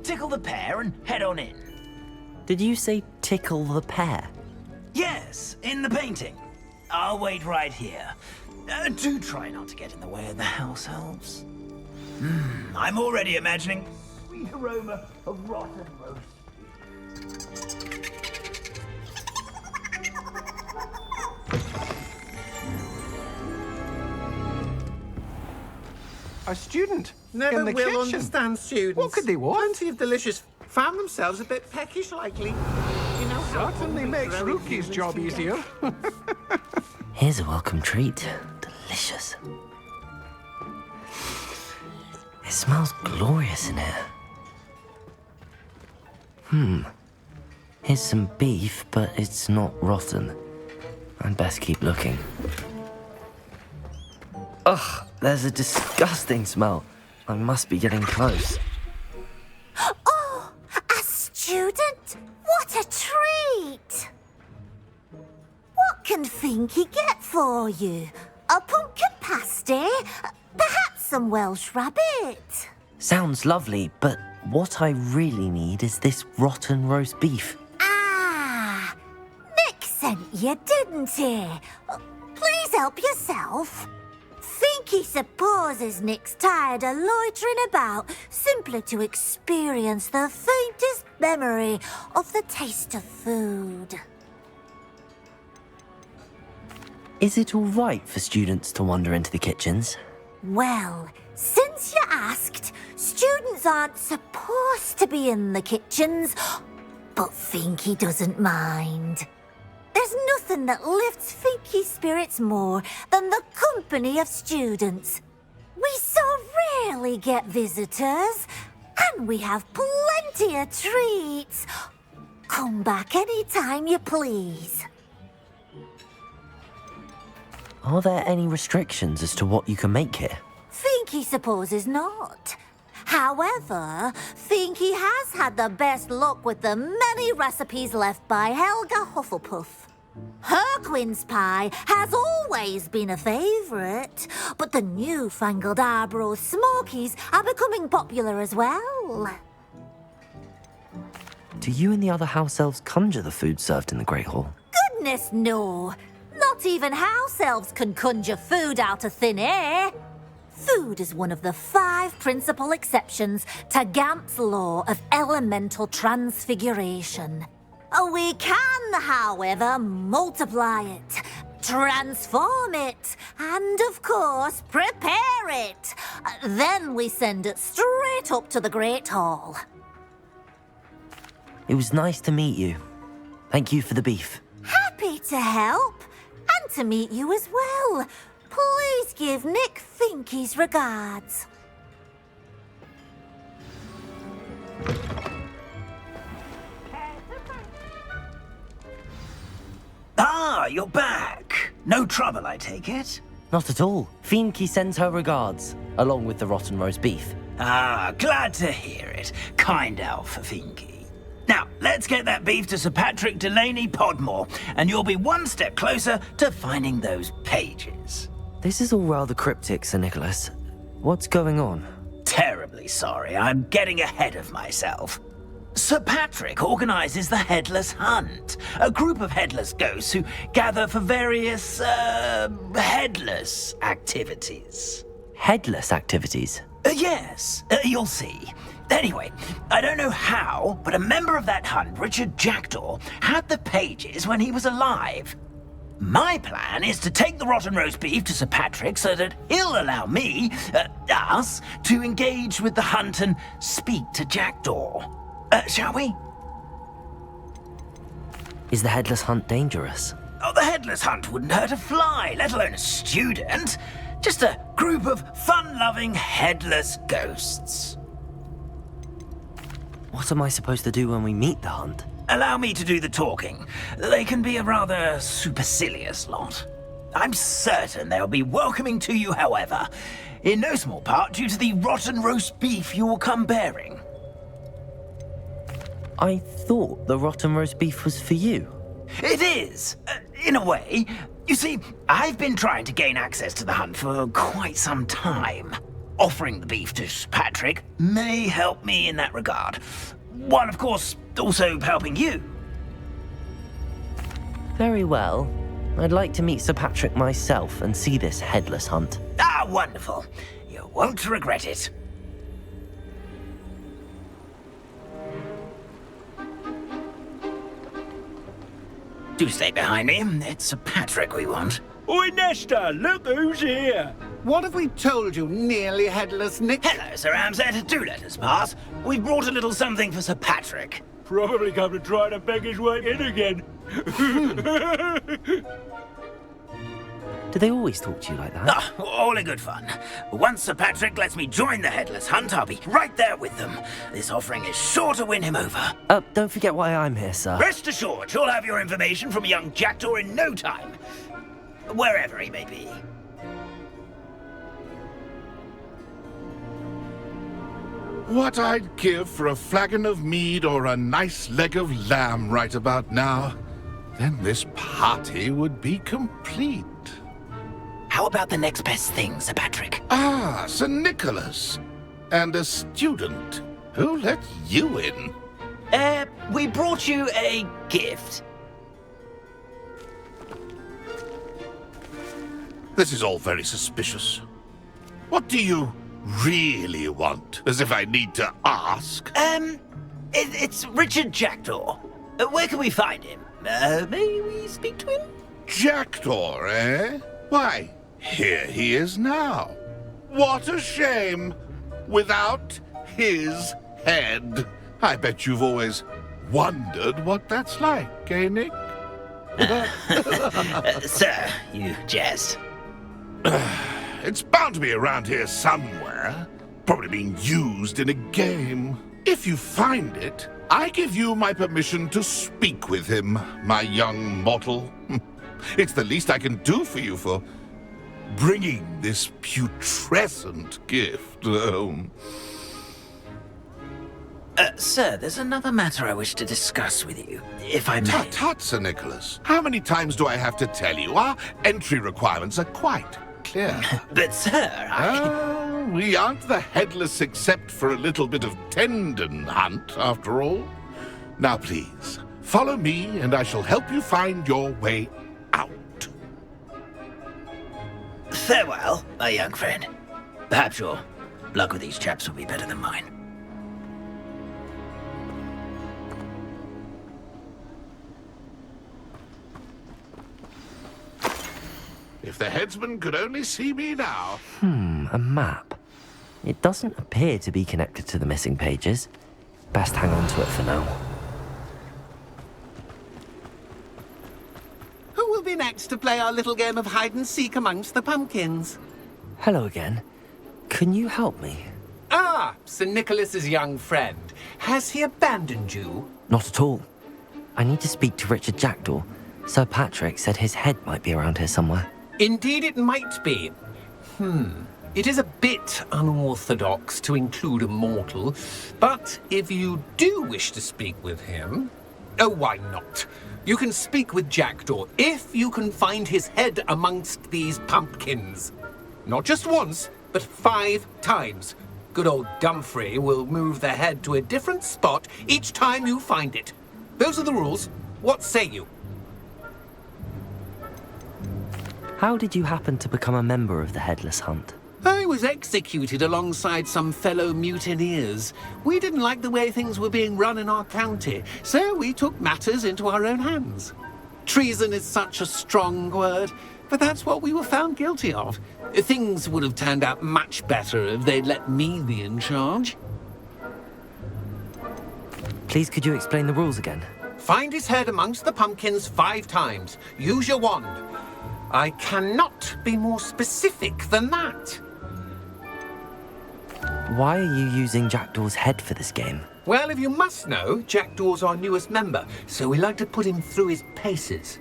Tickle the pear and head on in.
Did you say tickle the pear?
Yes, in the painting. I'll wait right here. Do try not to get in the way of the house elves. I'm already imagining the sweet aroma of rotten roast beef.
A student
Never
in the
will
kitchen.
understand students.
What could they want?
Plenty of delicious. Found themselves a bit peckish lately. You know how
Certainly
hungry
makes
growing
Rookie's
humans
job
can get.
easier.
Here's a welcome treat. Delicious. It smells glorious in here. Here's some beef, but it's not rotten. I'd best keep looking. Ugh, there's a disgusting smell. I must be getting close.
Oh, a student? What a treat! What can Finky get for you? A pumpkin pasty? Perhaps some Welsh rabbit?
Sounds lovely, but what I really need is this rotten roast beef.
Ah, Nick sent you, didn't he? Please help yourself. Finky supposes Nick's tired of loitering about simply to experience the faintest memory of the taste of food.
Is it all right for students to wander into the kitchens?
Well, since you asked, students aren't supposed to be in the kitchens, but Finky doesn't mind. There's nothing that lifts Finky's spirits more than the company of students. We so rarely get visitors, and we have plenty of treats. Come back any time you please.
Are there any restrictions as to what you can make here?
Finky supposes not. However, Finky has had the best luck with the many recipes left by Helga Hufflepuff. Her quince pie has always been a favourite, but the newfangled Arborough Smokies are becoming popular as well.
Do you and the other house elves conjure the food served in the Great Hall?
Goodness no! Not even house elves can conjure food out of thin air. Food is one of the 5 principal exceptions to Gaunt's law of elemental transfiguration. We can, however, multiply it, transform it, and, of course, prepare it. Then we send it straight up to the Great Hall.
It was nice to meet you. Thank you for the beef.
Happy to help, and to meet you as well. Please give Nick Finky's regards.
Ah, you're back. No trouble, I take it?
Not at all. Finky sends her regards, along with the rotten roast beef.
Ah, glad to hear it. Kind elf for Finky. Now, let's get that beef to Sir Patrick Delaney Podmore, and you'll be one step closer to finding those pages.
This is all rather cryptic, Sir Nicholas. What's going on?
Terribly sorry, I'm getting ahead of myself. Sir Patrick organises the Headless Hunt, a group of headless ghosts who gather for various, headless activities.
Headless activities?
Yes, you'll see. Anyway, I don't know how, but a member of that hunt, Richard Jackdaw, had the pages when he was alive. My plan is to take the rotten roast beef to Sir Patrick so that he'll allow me, us, to engage with the hunt and speak to Jackdaw. Shall we?
Is the Headless Hunt dangerous?
Oh, the Headless Hunt wouldn't hurt a fly, let alone a student. Just a group of fun-loving headless ghosts.
What am I supposed to do when we meet the hunt?
Allow me to do the talking. They can be a rather supercilious lot. I'm certain they'll be welcoming to you, however, in no small part due to the rotten roast beef you will come bearing.
I thought the rotten roast beef was for you.
It is, in a way. You see, I've been trying to gain access to the hunt for quite some time. Offering the beef to Patrick may help me in that regard. While, of course, also helping you.
Very well. I'd like to meet Sir Patrick myself and see this Headless Hunt.
Ah, wonderful. You won't regret it. Do stay behind me. It's Sir Patrick we want.
Oi, Nesta, look who's here. What have we told you, nearly headless Nick?
Hello, Sir Ramsay. Do let us pass. We've brought a little something for Sir Patrick.
Probably come to try to beg his way in again.
Do they always talk to you like that?
Ah, all in good fun. Once Sir Patrick lets me join the Headless Hunt, I'll be right there with them. This offering is sure to win him over.
Don't forget why I'm here, sir.
Rest assured, you'll have your information from young Jackdaw in no time. Wherever he may be.
what I'd give for a flagon of mead or a nice leg of lamb right about now. Then this party would be complete.
How about the next best thing, Sir Patrick?
Ah, Sir Nicholas. And a student. Who let you in?
We brought you a gift.
This is all very suspicious. What do you really want? As if I need to ask.
It's Richard Jackdaw. Where can we find him? May we speak to him?
Jackdaw, eh? Why, here he is now. What a shame. Without his head. I bet you've always wondered what that's like, eh, Nick?
Sir, you jest.
It's bound to be around here somewhere. Probably being used in a game. If you find it, I give you my permission to speak with him, my young mortal. It's the least I can do for you for bringing this putrescent gift home.
Sir, there's another matter I wish to discuss with you, if I may.
Tut, tut, Sir Nicholas. How many times do I have to tell you? Our entry requirements are quite clear.
But, sir,
we aren't the Headless except for a little bit of tendon hunt, after all. Now, please, follow me, and I shall help you find your way out.
Farewell, my young friend. Perhaps your luck with these chaps will be better than mine.
If the headsman could only see me now.
A map. It doesn't appear to be connected to the missing pages. Best hang on to it for now.
Who will be next to play our little game of hide-and-seek amongst the pumpkins?
Hello again. Can you help me?
Ah, Sir Nicholas's young friend. Has he abandoned you?
Not at all. I need to speak to Richard Jackdaw. Sir Patrick said his head might be around here somewhere.
Indeed it might be. It is a bit unorthodox to include a mortal, but if you do wish to speak with him... Oh, why not? You can speak with Jackdaw if you can find his head amongst these pumpkins. Not just once, but 5 times. Good old Dumfrey will move the head to a different spot each time you find it. Those are the rules. What say you?
How did you happen to become a member of the Headless Hunt?
I was executed alongside some fellow mutineers. We didn't like the way things were being run in our county, so we took matters into our own hands. Treason is such a strong word, but that's what we were found guilty of. Things would have turned out much better if they'd let me be in charge.
Please, could you explain the rules again?
Find his head amongst the pumpkins 5 times. Use your wand. I cannot be more specific than that.
Why are you using Jackdaw's head for this game?
Well, if you must know, Jackdaw's our newest member, so we like to put him through his paces.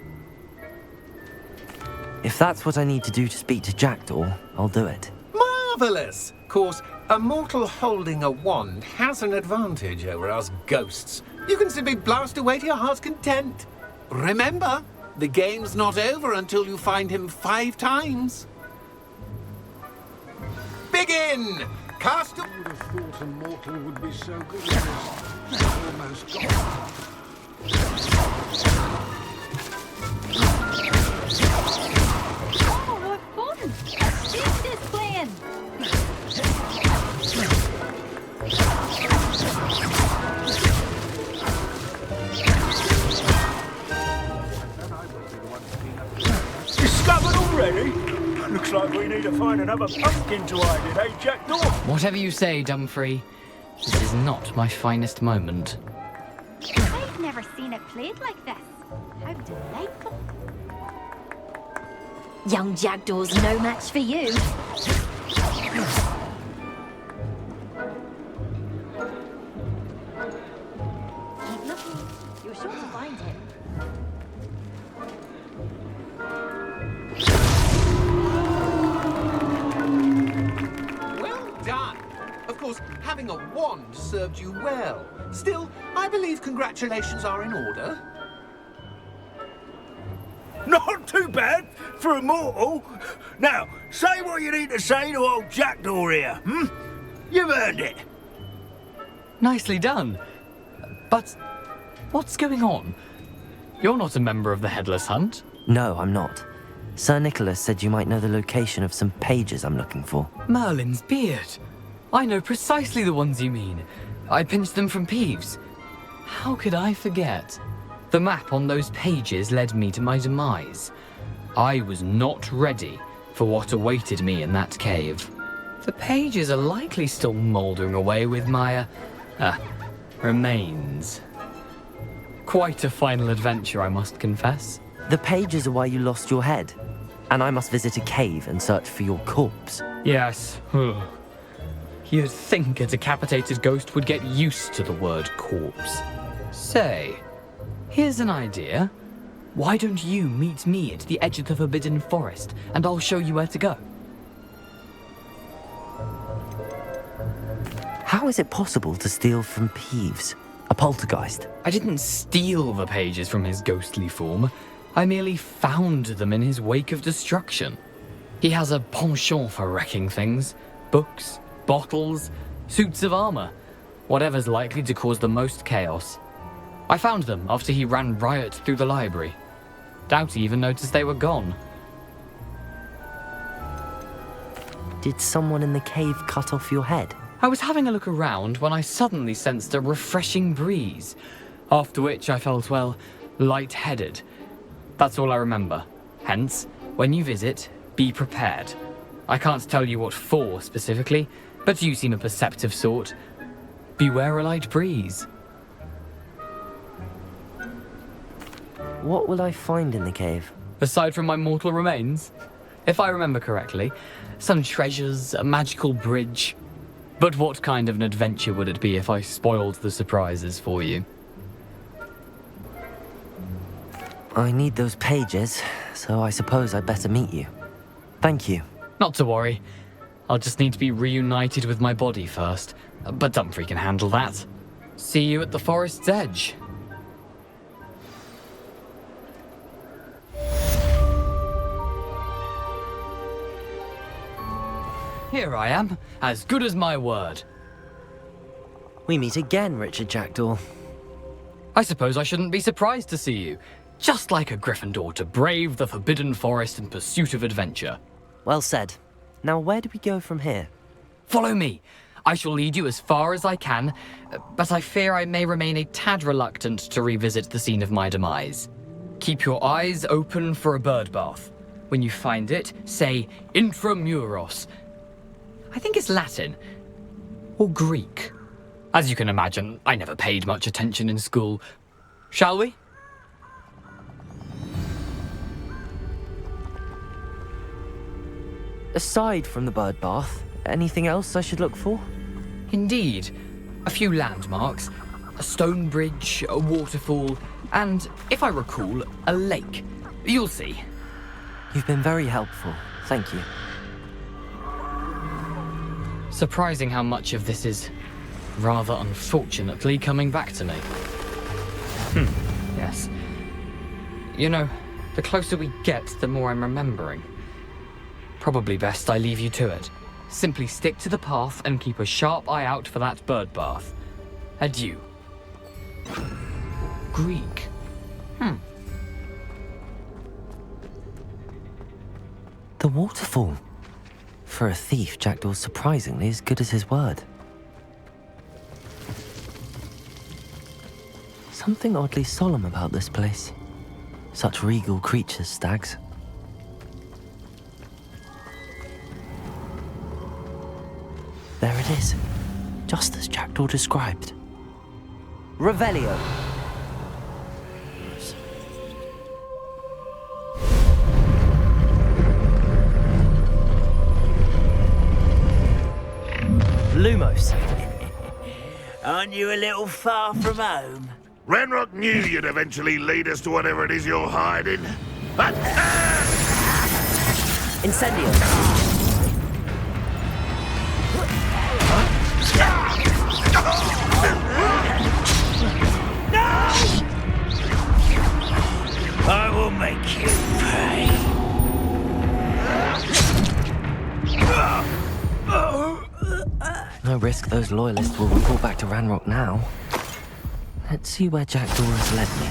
If that's what I need to do to speak to Jackdaw, I'll do it.
Marvellous! Of course, a mortal holding a wand has an advantage over us ghosts. You can simply blast away to your heart's content. Remember, the game's not over until you find him 5 times. Begin! Cast a...
I would have thought a mortal would be so good at this. Almost gone.
Oh, what fun! Who's this playing?
Discovered already? Looks like we need to find another pumpkin to hide in, eh, Jackdaw?
Whatever you say, Dumfrey. This is not my finest moment.
I've never seen it played like this. How delightful.
Young Jackdaw's no match for you. Keep looking. You're sure to find him.
Well done! Of course, having having a wand served you well. Still, I believe congratulations are in order.
Not too bad for a mortal. Now, say what you need to say to old Jackdaw here, hmm? You've earned it.
Nicely done. But what's going on? You're not a member of the Headless Hunt.
No, I'm not. Sir Nicholas said you might know the location of some pages I'm looking for.
Merlin's beard. I know precisely the ones you mean. I pinched them from Peeves. How could I forget? The map on those pages led me to my demise. I was not ready for what awaited me in that cave. The pages are likely still mouldering away with my, remains. Quite a final adventure, I must confess.
The pages are why you lost your head, and I must visit a cave and search for your corpse.
Yes. You'd think a decapitated ghost would get used to the word corpse. Say, here's an idea. Why don't you meet me at the edge of the Forbidden Forest, and I'll show you where to go?
How is it possible to steal from Peeves, a poltergeist?
I didn't steal the pages from his ghostly form. I merely found them in his wake of destruction. He has a penchant for wrecking things. Books, bottles, suits of armor. Whatever's likely to cause the most chaos. I found them after he ran riot through the library. Doubt he even noticed they were gone.
Did someone in the cave cut off your head?
I was having a look around when I suddenly sensed a refreshing breeze, after which I felt, well, lightheaded. That's all I remember. Hence, when you visit, be prepared. I can't tell you what for specifically, but you seem a perceptive sort. Beware a light breeze.
What will I find in the cave?
Aside from my mortal remains? If I remember correctly, some treasures, a magical bridge. But what kind of an adventure would it be if I spoiled the surprises for you?
I need those pages, so I suppose I'd better meet you. Thank you.
Not to worry. I'll just need to be reunited with my body first. But Dumfries can handle that. See you at the forest's edge. Here I am, as good as my word.
We meet again, Richard Jackdaw.
I suppose I shouldn't be surprised to see you. Just like a Gryffindor to brave the Forbidden Forest in pursuit of adventure.
Well said. Now where do we go from here?
Follow me. I shall lead you as far as I can, but I fear I may remain a tad reluctant to revisit the scene of my demise. Keep your eyes open for a bird bath. When you find it, say Intramuros. I think it's Latin. Or Greek. As you can imagine, I never paid much attention in school. Shall we?
Aside from the bird bath, anything else I should look for?
Indeed. A few landmarks. A stone bridge, a waterfall, and, if I recall, a lake. You'll see.
You've been very helpful. Thank you.
Surprising how much of this is, rather unfortunately, coming back to me. Yes. You know, the closer we get, the more I'm remembering. Probably best I leave you to it. Simply stick to the path and keep a sharp eye out for that bird bath. Adieu. Greek.
The waterfall. For a thief, Jackdaw's surprisingly as good as his word. Something oddly solemn about this place. Such regal creatures, stags. There it is, just as Jackdaw described. Revelio. Lumos.
Aren't you a little far from home?
Renrock knew you'd eventually lead us to whatever it is you're hiding.
Incendio. risk those loyalists will report back to Ranrock now. Let's see where Jackdaw has led me.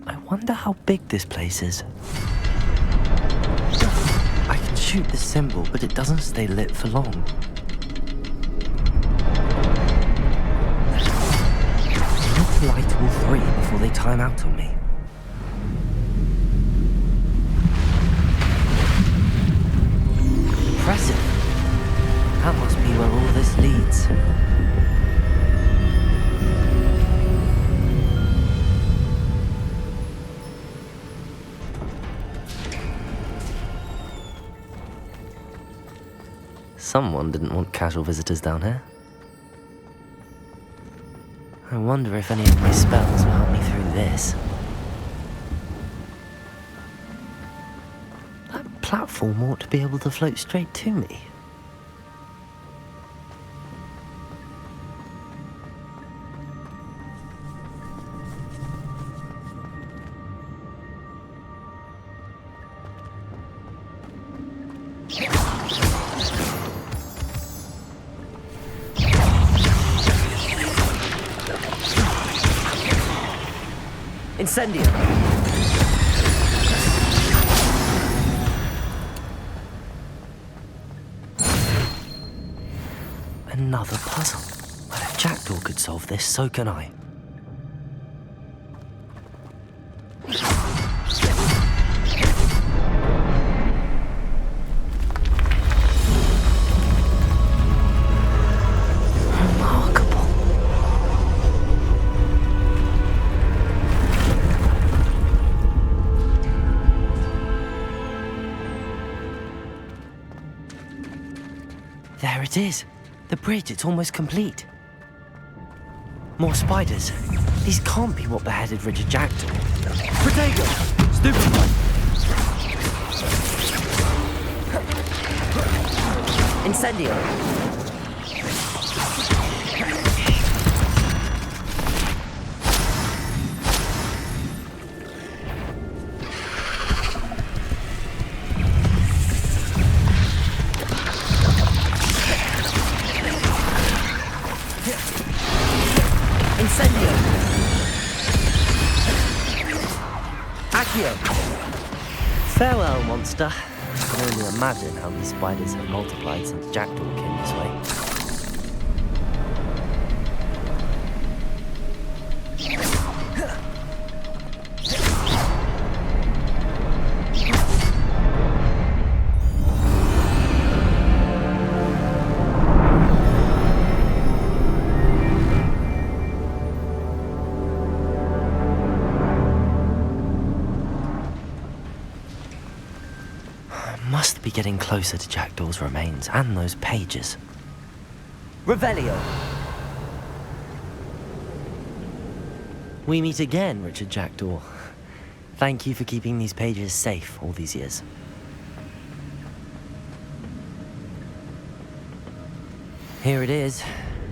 I wonder how big this place is. I can shoot the symbol, but it doesn't stay lit for long. Not light all three before they time out on me. Impressive. That must be where all this leads. Someone didn't want casual visitors down here. I wonder if any of my spells will help me through this. That platform ought to be able to float straight to me. Incendio! Another puzzle. Well, if Jackdaw could solve this, so can I. There it is. The bridge, it's almost complete. More spiders. These can't be what beheaded Richard Jackdaw. Protego! Stupefy! Incendio! Farewell, monster. I can only imagine how these spiders have multiplied since Jackdaw came this way. Must be getting closer to Jackdaw's remains and those pages. Revelio! We meet again, Richard Jackdaw. Thank you for keeping these pages safe all these years. Here it is,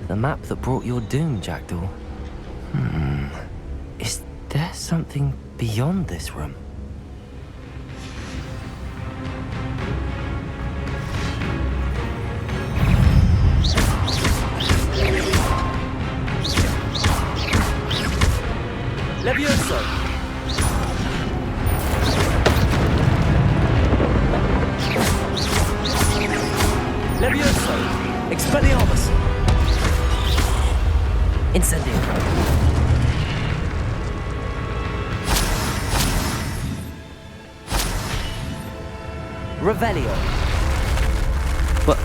the map that brought your doom, Jackdaw. Is there something beyond this room? Levioso! Levioso! Expelliarmus! Incendio! Revelio! What?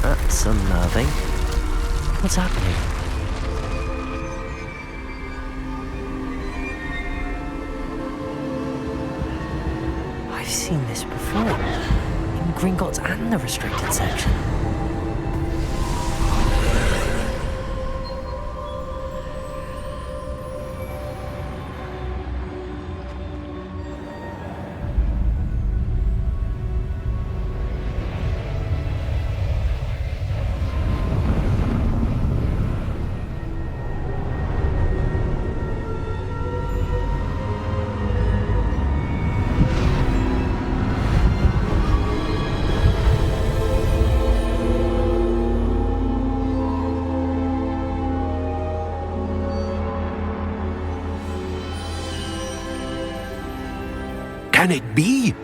That's unnerving. What's happening? I've seen this before, in Gringotts and the restricted section.
can it be?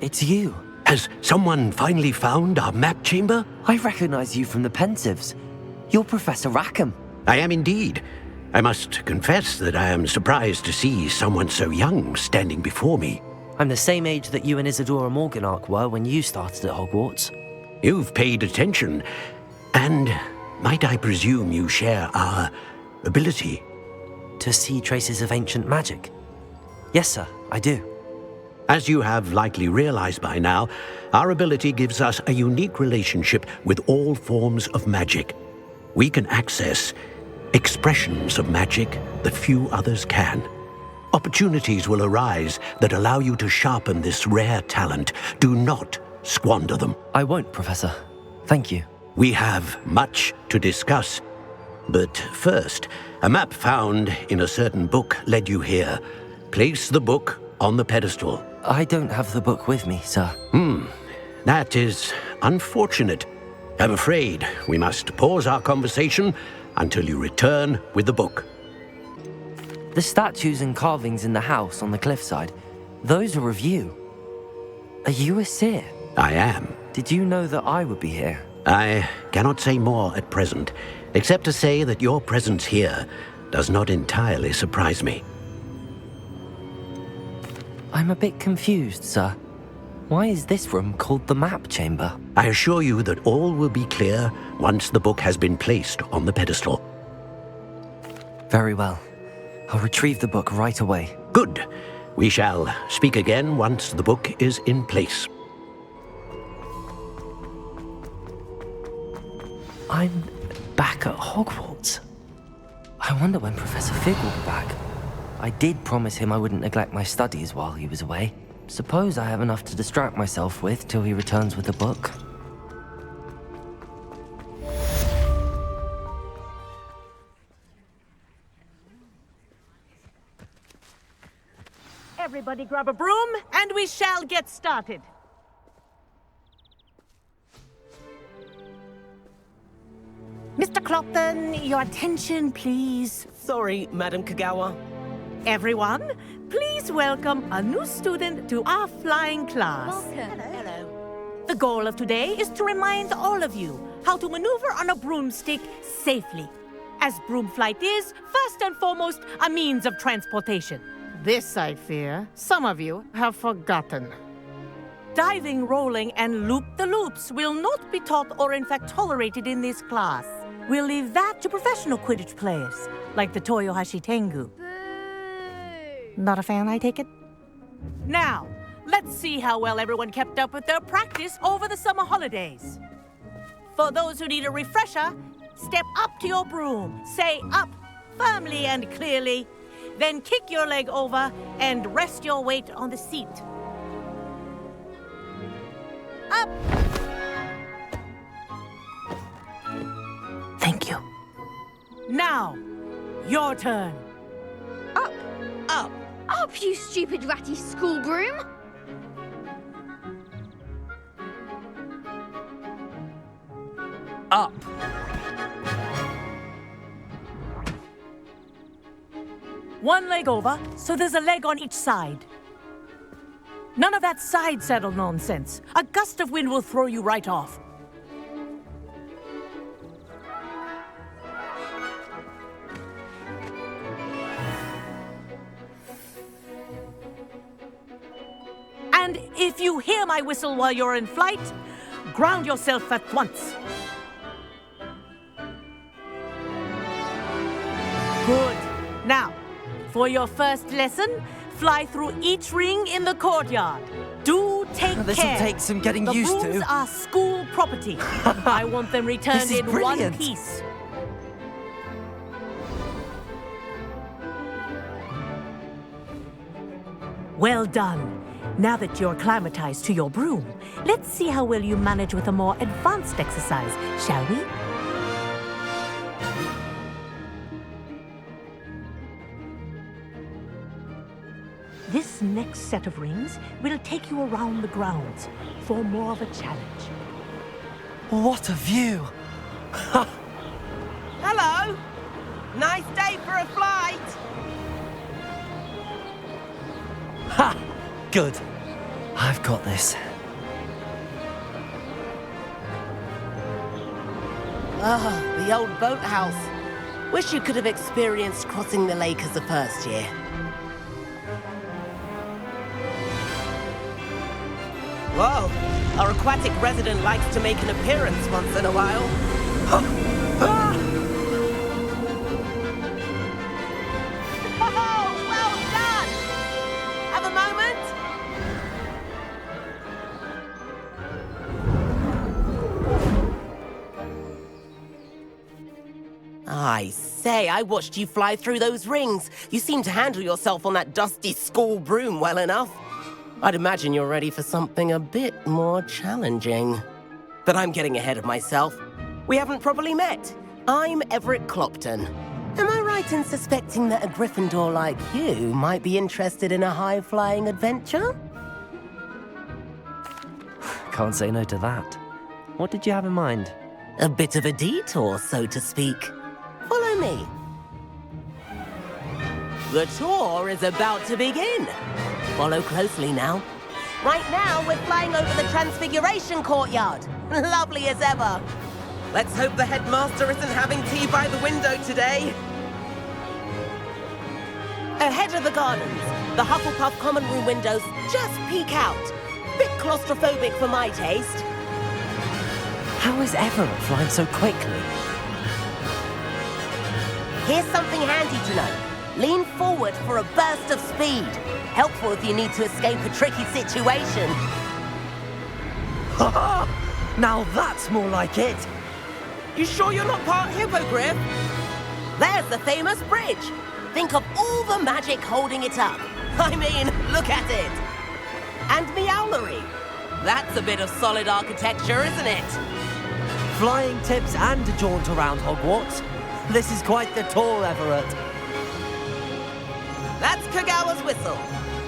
It's you.
Has someone finally found our map chamber?
I recognize you from the Pensives. You're Professor Rackham.
I am indeed. I must confess that I am surprised to see someone so young standing before me.
I'm the same age that you and Isadora Morganach were when you started at Hogwarts.
You've paid attention, and might I presume you share our ability?
To see traces of ancient magic? Yes, sir, I do.
As you have likely realized by now, our ability gives us a unique relationship with all forms of magic. We can access expressions of magic that few others can. Opportunities will arise that allow you to sharpen this rare talent. Do not squander them.
I won't, Professor. Thank you.
We have much to discuss. But first, a map found in a certain book led you here. Place the book on the pedestal.
I don't have the book with me, sir.
That is unfortunate. I'm afraid we must pause our conversation until you return with the book.
The statues and carvings in the house on the cliffside, those are of you. Are you a seer?
I am.
Did you know that I would be here?
I cannot say more at present, except to say that your presence here does not entirely surprise me.
I'm a bit confused, sir. Why is this room called the map chamber?
I assure you that all will be clear once the book has been placed on the pedestal.
Very well. I'll retrieve the book right away.
Good. We shall speak again once the book is in place.
I'm back at Hogwarts. I wonder when Professor Fig will be back. I did promise him I wouldn't neglect my studies while he was away. Suppose I have enough to distract myself with till he returns with the book.
Everybody grab a broom, and we shall get started. Mr. Clopton, your attention, please.
Sorry, Madam Kagawa.
Everyone, please welcome a new student to our flying class.
Welcome. Hello.
The goal of today is to remind all of you how to maneuver on a broomstick safely, as broom flight is, first and foremost, a means of transportation. This, I fear, some of you have forgotten. Diving, rolling, and loop-the-loops will not be taught or in fact tolerated in this class. We'll leave that to professional Quidditch players, like the Toyohashi Tengu. Not a fan, I take it? Now, let's see how well everyone kept up with their practice over the summer holidays. For those who need a refresher, step up to your broom, say up firmly and clearly, then kick your leg over and rest your weight on the seat. Up! Thank you. Now, your turn.
Up!
Up!
Up, you stupid ratty school broom!
Up!
One leg over, so there's a leg on each side. None of that side saddle nonsense. A gust of wind will throw you right off. And if you hear my whistle while you're in flight, ground yourself at once. Good. Now, for your first lesson, fly through each ring in the courtyard. Do take care.
This'll take some getting used to.
The brooms are school property. I want them returned in one piece. Well done. Now that you're acclimatized to your broom, let's see how well you manage with a more advanced exercise, shall we? This next set of rings will take you around the grounds for more of a challenge.
What a view!
Hello!
Nice day for a flight!
Ha! Good. I've got this.
Ah, the old boathouse. Wish you could have experienced crossing the lake as a first year. Whoa, our aquatic resident likes to make an appearance once in a while. Oh, well done! Have a moment? I say, I watched you fly through those rings. You seem to handle yourself on that dusty school broom well enough. I'd imagine you're ready for something a bit more challenging. But I'm getting ahead of myself. We haven't properly met. I'm Everett Clopton. Am I right in suspecting that a Gryffindor like you might be interested in a high-flying adventure?
Can't say no to that. What did you have in mind?
A bit of a detour, so to speak. Follow me. The tour is about to begin. Follow closely now. Right now, we're flying over the Transfiguration Courtyard. Lovely as ever. Let's hope the headmaster isn't having tea by the window today. Ahead of the gardens, the Hufflepuff common room windows just peek out. Bit claustrophobic for my taste.
How is Everett flying so quickly?
Here's something handy to know. Lean forward for a burst of speed. Helpful if you need to escape a tricky situation.
Now that's more like it.
You sure you're not part hippogriff? There's the famous bridge. Think of all the magic holding it up. I mean, look at it. And Meowlery. That's a bit of solid architecture, isn't it?
Flying tips and a jaunt around Hogwarts. This is quite the tour, Everett.
That's Kagawa's whistle.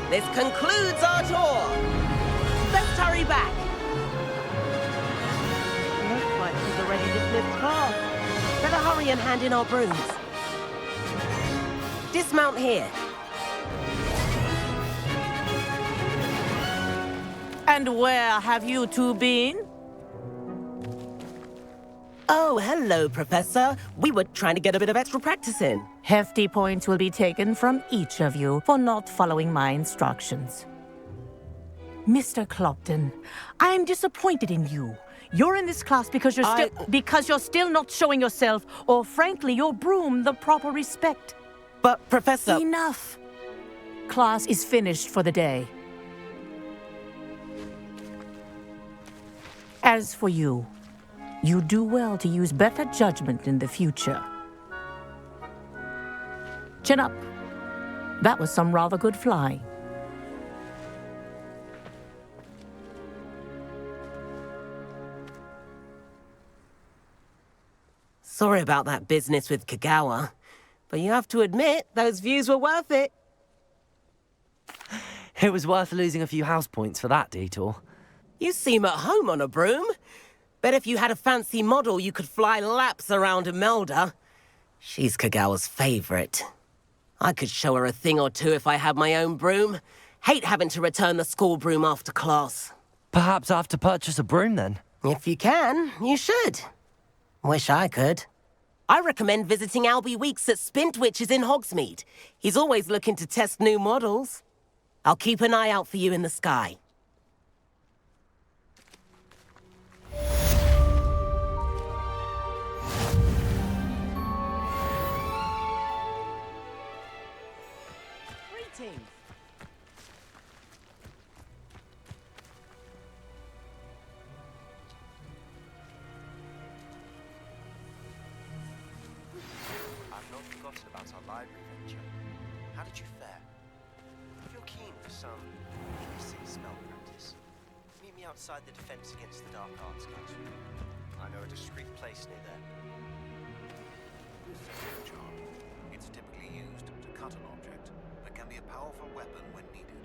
This concludes our tour. Let's hurry back. Looks like she's already dismissed class. Better hurry and hand in our brooms. Dismount here.
And where have you two been?
Oh, hello, Professor. We were trying to get a bit of extra practice in.
Hefty points will be taken from each of you for not following my instructions. Mr. Clopton, I'm disappointed in you. You're in this class because you're still not showing yourself, or frankly, your broom, the proper respect.
But, Professor...
Enough. Class is finished for the day. As for you, you do well to use better judgment in the future. Chin up. That was some rather good flying.
Sorry about that business with Kagawa, but you have to admit, those views were worth it.
It was worth losing a few house points for that detour.
You seem at home on a broom. Bet if you had a fancy model, you could fly laps around Imelda. She's Kagawa's favorite. I could show her a thing or two if I had my own broom. Hate having to return the school broom after class.
Perhaps I have to purchase a broom then?
If you can, you should. Wish I could. I recommend visiting Albie Weeks at Spintwitches in Hogsmeade. He's always looking to test new models. I'll keep an eye out for you in the sky. Greetings.
I've not forgotten about our library venture. How did you fare? If you're keen for some illicit spell practice, meet me outside the Defense Against the Dark Arts Council. I know a discreet place near there.
This is a charm. It's typically used to cut an object, but can be a powerful weapon when needed.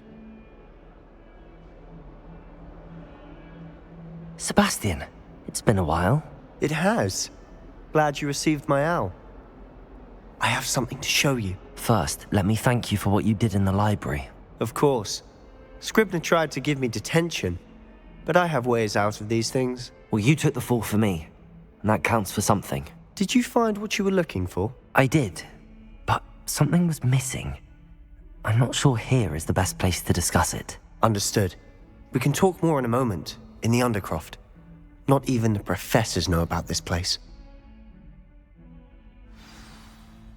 Sebastian, it's been a while.
It has. Glad you received my owl. I have something to show you.
First, let me thank you for what you did in the library.
Of course. Scribner tried to give me detention, but I have ways out of these things.
Well, you took the fall for me, and that counts for something.
Did you find what you were looking for?
I did, but something was missing. I'm not sure here is the best place to discuss it.
Understood. We can talk more in a moment, in the Undercroft. Not even the professors know about this place.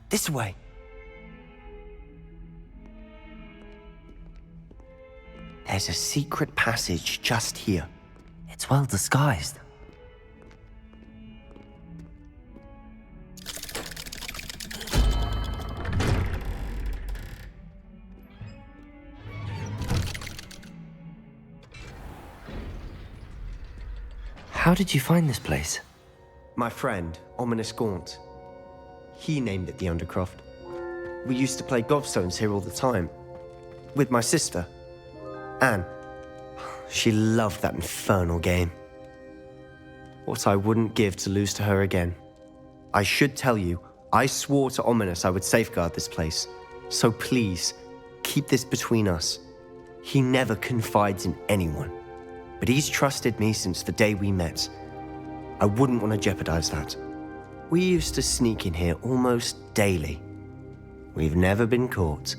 This way. There's a secret passage just here.
It's well disguised. How did you find this place?
My friend, Ominis Gaunt. He named it the Undercroft. We used to play gobstones here all the time. With my sister, Anne. She loved that infernal game. What I wouldn't give to lose to her again. I should tell you, I swore to Ominis I would safeguard this place. So please, keep this between us. He never confides in anyone. But he's trusted me since the day we met. I wouldn't want to jeopardize that. We used to sneak in here almost daily. We've never been caught.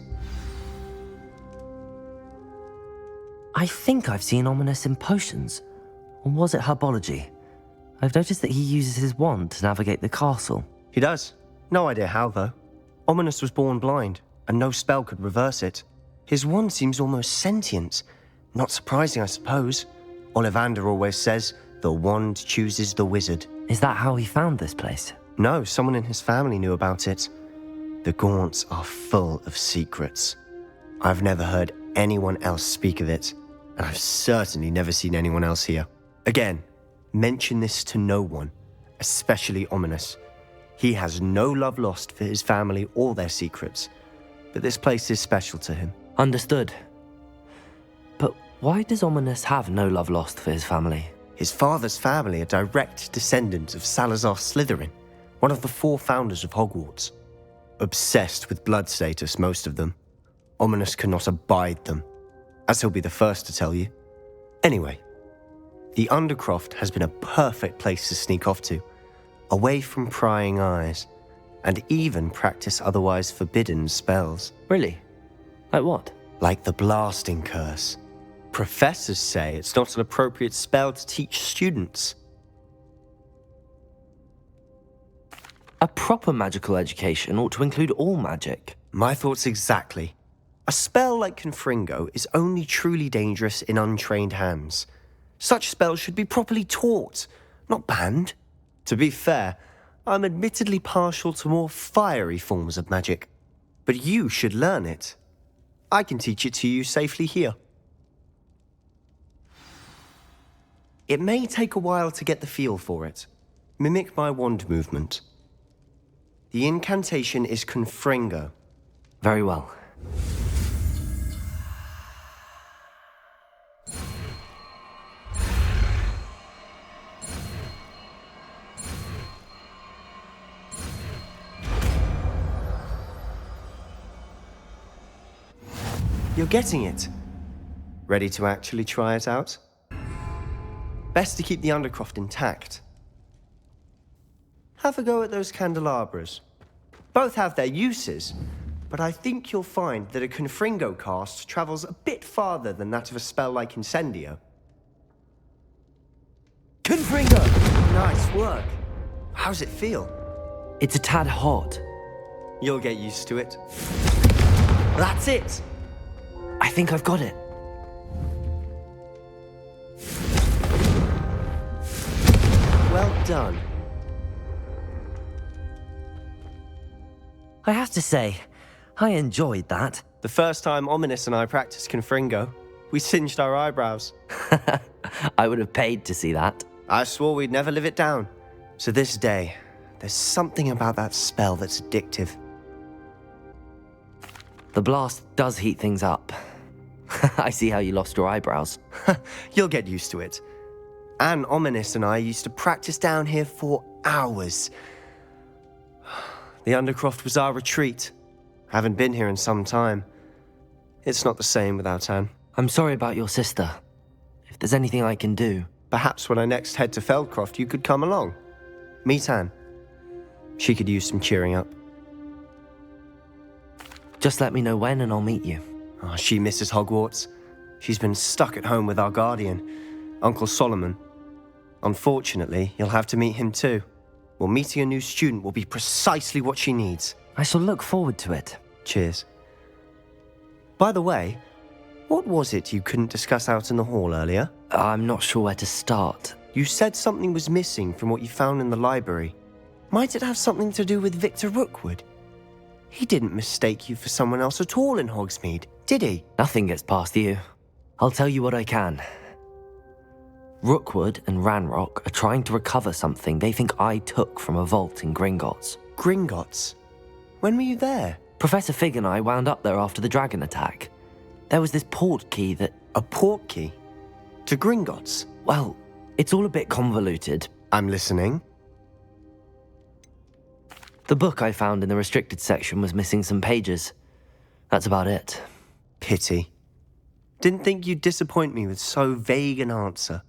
I think I've seen Ominis in potions. Or was it Herbology? I've noticed that he uses his wand to navigate the castle.
He does. No idea how, though. Ominis was born blind, and no spell could reverse it. His wand seems almost sentient. Not surprising, I suppose. Ollivander always says, the wand chooses the wizard.
Is that how he found this place?
No, someone in his family knew about it. The Gaunts are full of secrets. I've never heard anyone else speak of it, and I've certainly never seen anyone else here. Again, mention this to no one, especially Ominis. He has no love lost for his family or their secrets, but this place is special to him.
Understood. But why does Ominis have no love lost for his family?
His father's family are direct descendants of Salazar Slytherin, one of the 4 founders of Hogwarts. Obsessed with blood status, most of them. Ominis cannot abide them, as he'll be the first to tell you. Anyway, the Undercroft has been a perfect place to sneak off to, away from prying eyes, and even practice otherwise forbidden spells.
Really? Like what?
Like the blasting curse. Professors say it's not an appropriate spell to teach students.
A proper magical education ought to include all magic.
My thoughts exactly. A spell like Confringo is only truly dangerous in untrained hands. Such spells should be properly taught, not banned. To be fair, I'm admittedly partial to more fiery forms of magic. But you should learn it. I can teach it to you safely here. It may take a while to get the feel for it. Mimic my wand movement. The incantation is Confringo.
Very well.
You're getting it. Ready to actually try it out? Best to keep the Undercroft intact. Have a go at those candelabras. Both have their uses, but I think you'll find that a Confringo cast travels a bit farther than that of a spell like Incendio. Confringo! Nice work. How's it feel?
It's a tad hot.
You'll get used to it. That's it!
I think I've got it.
Well done.
I have to say, I enjoyed that.
The first time Ominis and I practiced Confringo, we singed our eyebrows.
I would have paid to see that.
I swore we'd never live it down. To this day, there's something about that spell that's addictive.
The blast does heat things up. I see how you lost your eyebrows.
You'll get used to it. Anne, Ominis and I used to practice down here for hours. The Undercroft was our retreat. Haven't been here in some time. It's not the same without Anne.
I'm sorry about your sister. If there's anything I can do...
Perhaps when I next head to Feldcroft, you could come along. Meet Anne. She could use some cheering up.
Just let me know when and I'll meet you.
Oh, she misses Hogwarts. She's been stuck at home with our guardian, Uncle Solomon. Unfortunately, you'll have to meet him too. Well, meeting a new student will be precisely what she needs.
I shall look forward to it.
Cheers. By the way, what was it you couldn't discuss out in the hall earlier?
I'm not sure where to start.
You said something was missing from what you found in the library. Might it have something to do with Victor Rookwood? He didn't mistake you for someone else at all in Hogsmeade, did he?
Nothing gets past you. I'll tell you what I can. Rookwood and Ranrock are trying to recover something they think I took from a vault in Gringotts.
Gringotts? When were you there?
Professor Fig and I wound up there after the dragon attack. There was this port key that...
A port key? To Gringotts?
Well, it's all a bit convoluted.
I'm listening.
The book I found in the restricted section was missing some pages. That's about it.
Pity. Didn't think you'd disappoint me with so vague an answer.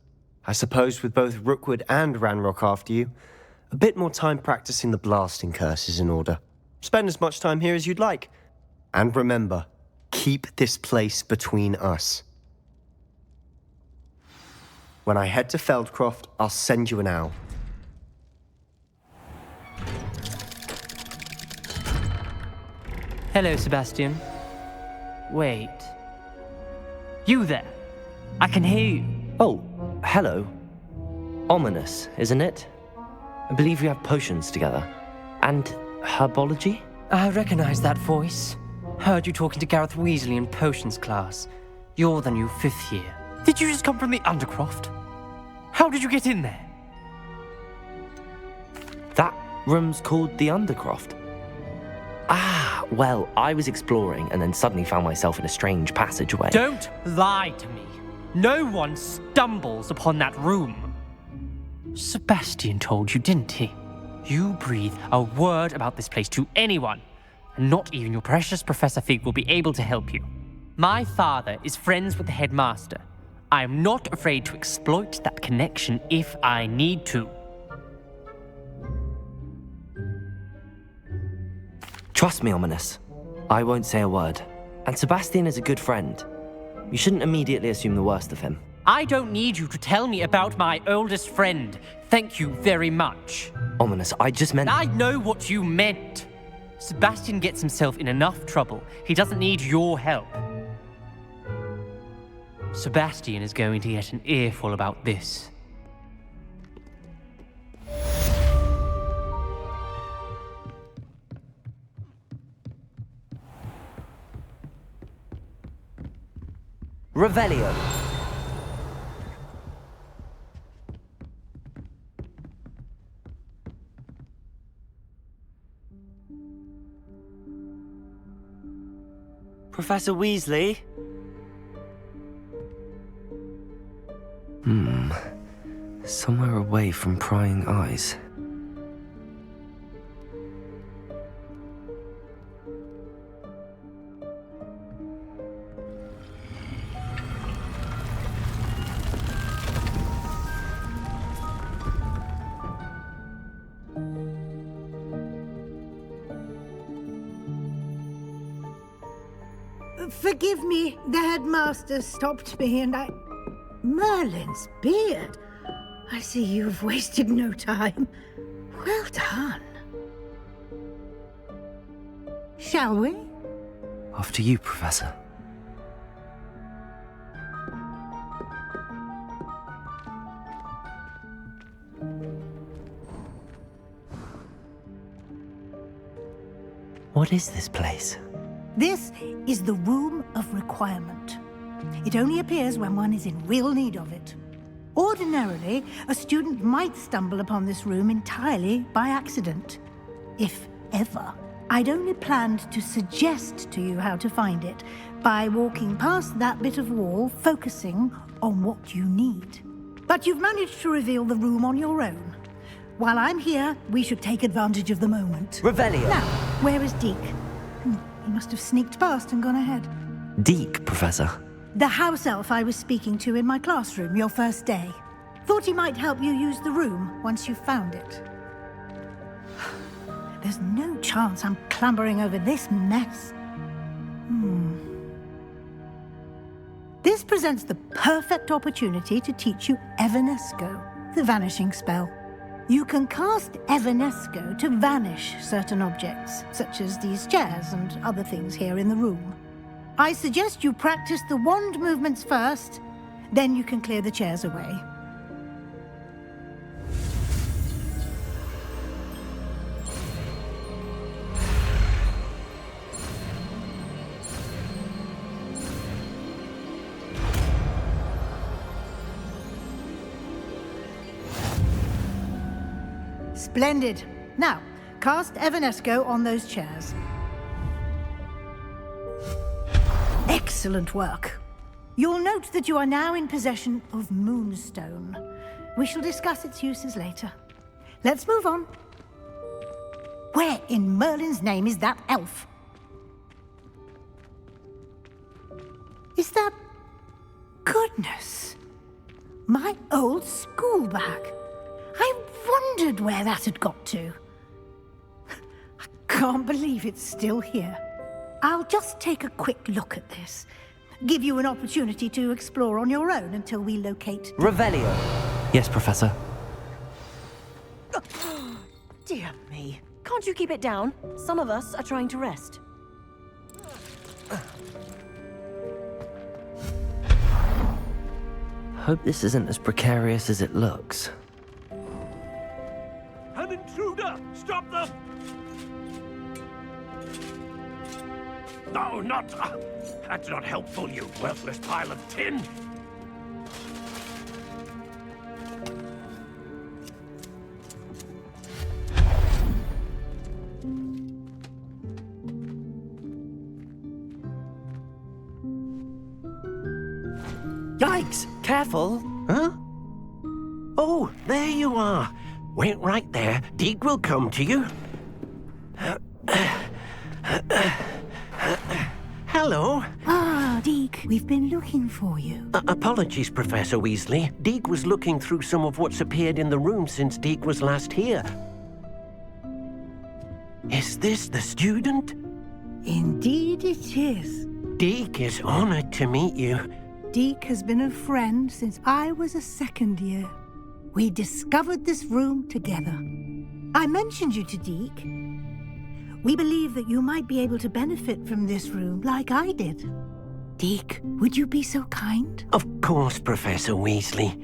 I suppose with both Rookwood and Ranrock after you, a bit more time practicing the blasting curse is in order. Spend as much time here as you'd like. And remember, keep this place between us. When I head to Feldcroft, I'll send you an owl.
Hello, Sebastian. Wait. You there? I can hear you.
Oh, hello. Ominis, isn't it? I believe we have potions together. And Herbology?
I recognize that voice. Heard you talking to Gareth Weasley in potions class. You're the new 5th year. Did you just come from the Undercroft? How did you get in there?
That room's called the Undercroft. Ah, well, I was exploring and then suddenly found myself in a strange passageway.
Don't lie to me. No one stumbles upon that room. Sebastian told you, didn't he? You breathe a word about this place to anyone, and not even your precious Professor Fig will be able to help you. My father is friends with the headmaster. I am not afraid to exploit that connection if I need to.
Trust me, Ominis. I won't say a word. And Sebastian is a good friend. You shouldn't immediately assume the worst of him.
I don't need you to tell me about my oldest friend. Thank you very much.
Ominis, I just meant...
I know what you meant. Sebastian gets himself in enough trouble. He doesn't need your help. Sebastian is going to get an earful about this.
Revelio. Professor Weasley? Somewhere away from prying eyes.
Forgive me, the headmaster stopped me and I... Merlin's beard. I see you've wasted no time. Well done. Shall we?
After you, Professor. What is this place?
This is the Room of Requirement. It only appears when one is in real need of it. Ordinarily, a student might stumble upon this room entirely by accident. If ever. I'd only planned to suggest to you how to find it by walking past that bit of wall, focusing on what you need. But you've managed to reveal the room on your own. While I'm here, we should take advantage of the moment.
Revelio.
Now, where is Deke? He must have sneaked past and gone ahead.
Deke, Professor.
The house elf I was speaking to in my classroom your first day. Thought he might help you use the room once you found it. There's no chance I'm clambering over this mess. This presents the perfect opportunity to teach you Evanesco, the vanishing spell. You can cast Evanesco to vanish certain objects, such as these chairs and other things here in the room. I suggest you practice the wand movements first, then you can clear the chairs away. Splendid. Now, cast Evanesco on those chairs. Excellent work. You'll note that you are now in possession of Moonstone. We shall discuss its uses later. Let's move on. Where in Merlin's name is that elf? Is that... Goodness! My old school bag. I wondered where that had got to. I can't believe it's still here. I'll just take a quick look at this. Give you an opportunity to explore on your own until we locate...
Revelio. Yes, Professor.
Dear me. Can't you keep it down? Some of us are trying to rest.
Hope this isn't as precarious as it looks.
An intruder! Stop them! No, not... that's not helpful, you worthless pile of tin!
Yikes!
Careful!
Huh? Oh, there you are. Wait right there. Deke will come to you. Hello.
Ah, Deke, we've been looking for you.
Apologies, Professor Weasley. Deke was looking through some of what's appeared in the room since Deke was last here. Is this the student?
Indeed it is.
Deke is honored to meet you.
Deke has been a friend since I was a second year. We discovered this room together. I mentioned you to Deke. We believe that you might be able to benefit from this room like I did. Deke, would you be so kind?
Of course, Professor Weasley.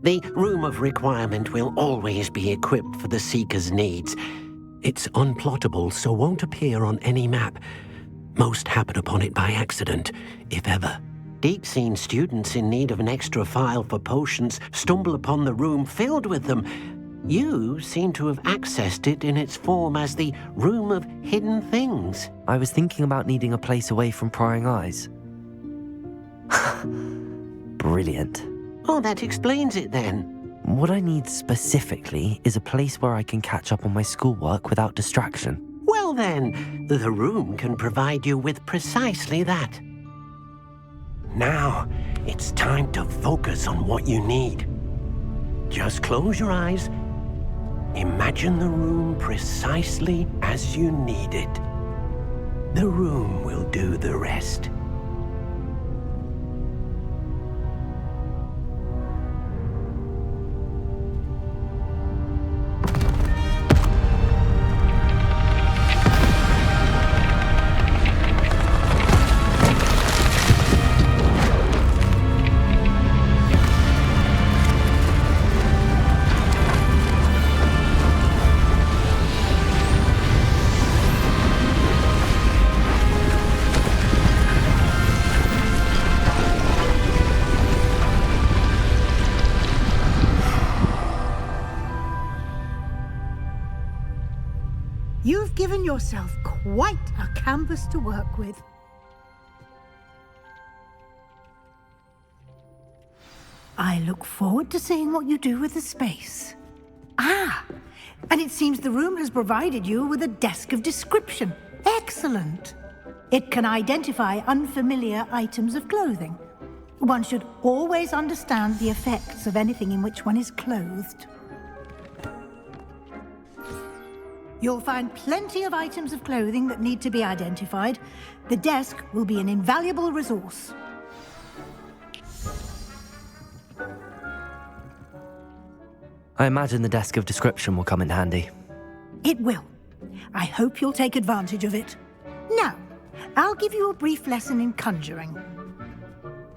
The Room of Requirement will always be equipped for the Seeker's needs. It's unplottable, so won't appear on any map. Most happen upon it by accident, if ever. Deke's seen students in need of an extra file for potions stumble upon the room filled with them. You seem to have accessed it in its form as the Room of Hidden Things.
I was thinking about needing a place away from prying eyes. Brilliant.
Oh, that explains it then.
What I need specifically is a place where I can catch up on my schoolwork without distraction.
Well then, the room can provide you with precisely that. Now, it's time to focus on what you need. Just close your eyes. Imagine the room precisely as you need it. The room will do the rest.
You've given yourself quite a canvas to work with. I look forward to seeing what you do with the space. Ah, and it seems the room has provided you with a desk of description. Excellent. It can identify unfamiliar items of clothing. One should always understand the effects of anything in which one is clothed. You'll find plenty of items of clothing that need to be identified. The desk will be an invaluable resource.
I imagine the desk of description will come in handy.
It will. I hope you'll take advantage of it. Now, I'll give you a brief lesson in conjuring.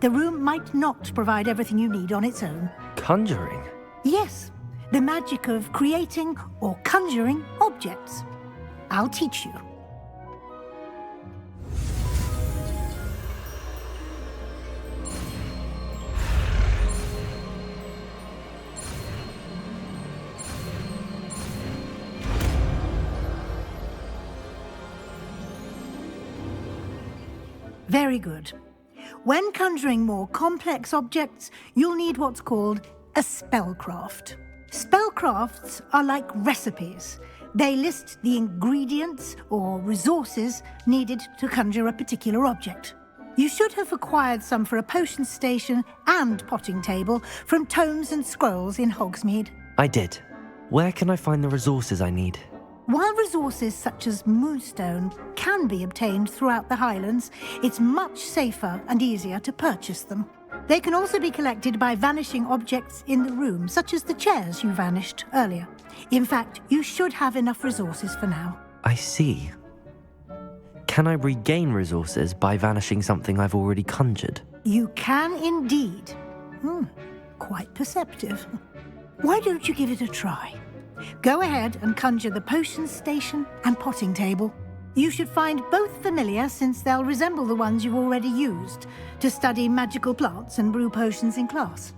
The room might not provide everything you need on its own.
Conjuring?
Yes, the magic of creating or conjuring objects. I'll teach you. Very good. When conjuring more complex objects, you'll need what's called a spellcraft. Spellcrafts are like recipes. They list the ingredients or resources needed to conjure a particular object. You should have acquired some for a potion station and potting table from tomes and scrolls in Hogsmeade.
I did. Where can I find the resources I need?
While resources such as moonstone can be obtained throughout the Highlands, it's much safer and easier to purchase them. They can also be collected by vanishing objects in the room, such as the chairs you vanished earlier. In fact, you should have enough resources for now.
I see. Can I regain resources by vanishing something I've already conjured?
You can indeed. Quite perceptive. Why don't you give it a try? Go ahead and conjure the potion station and potting table. You should find both familiar, since they'll resemble the ones you've already used to study magical plants and brew potions in class.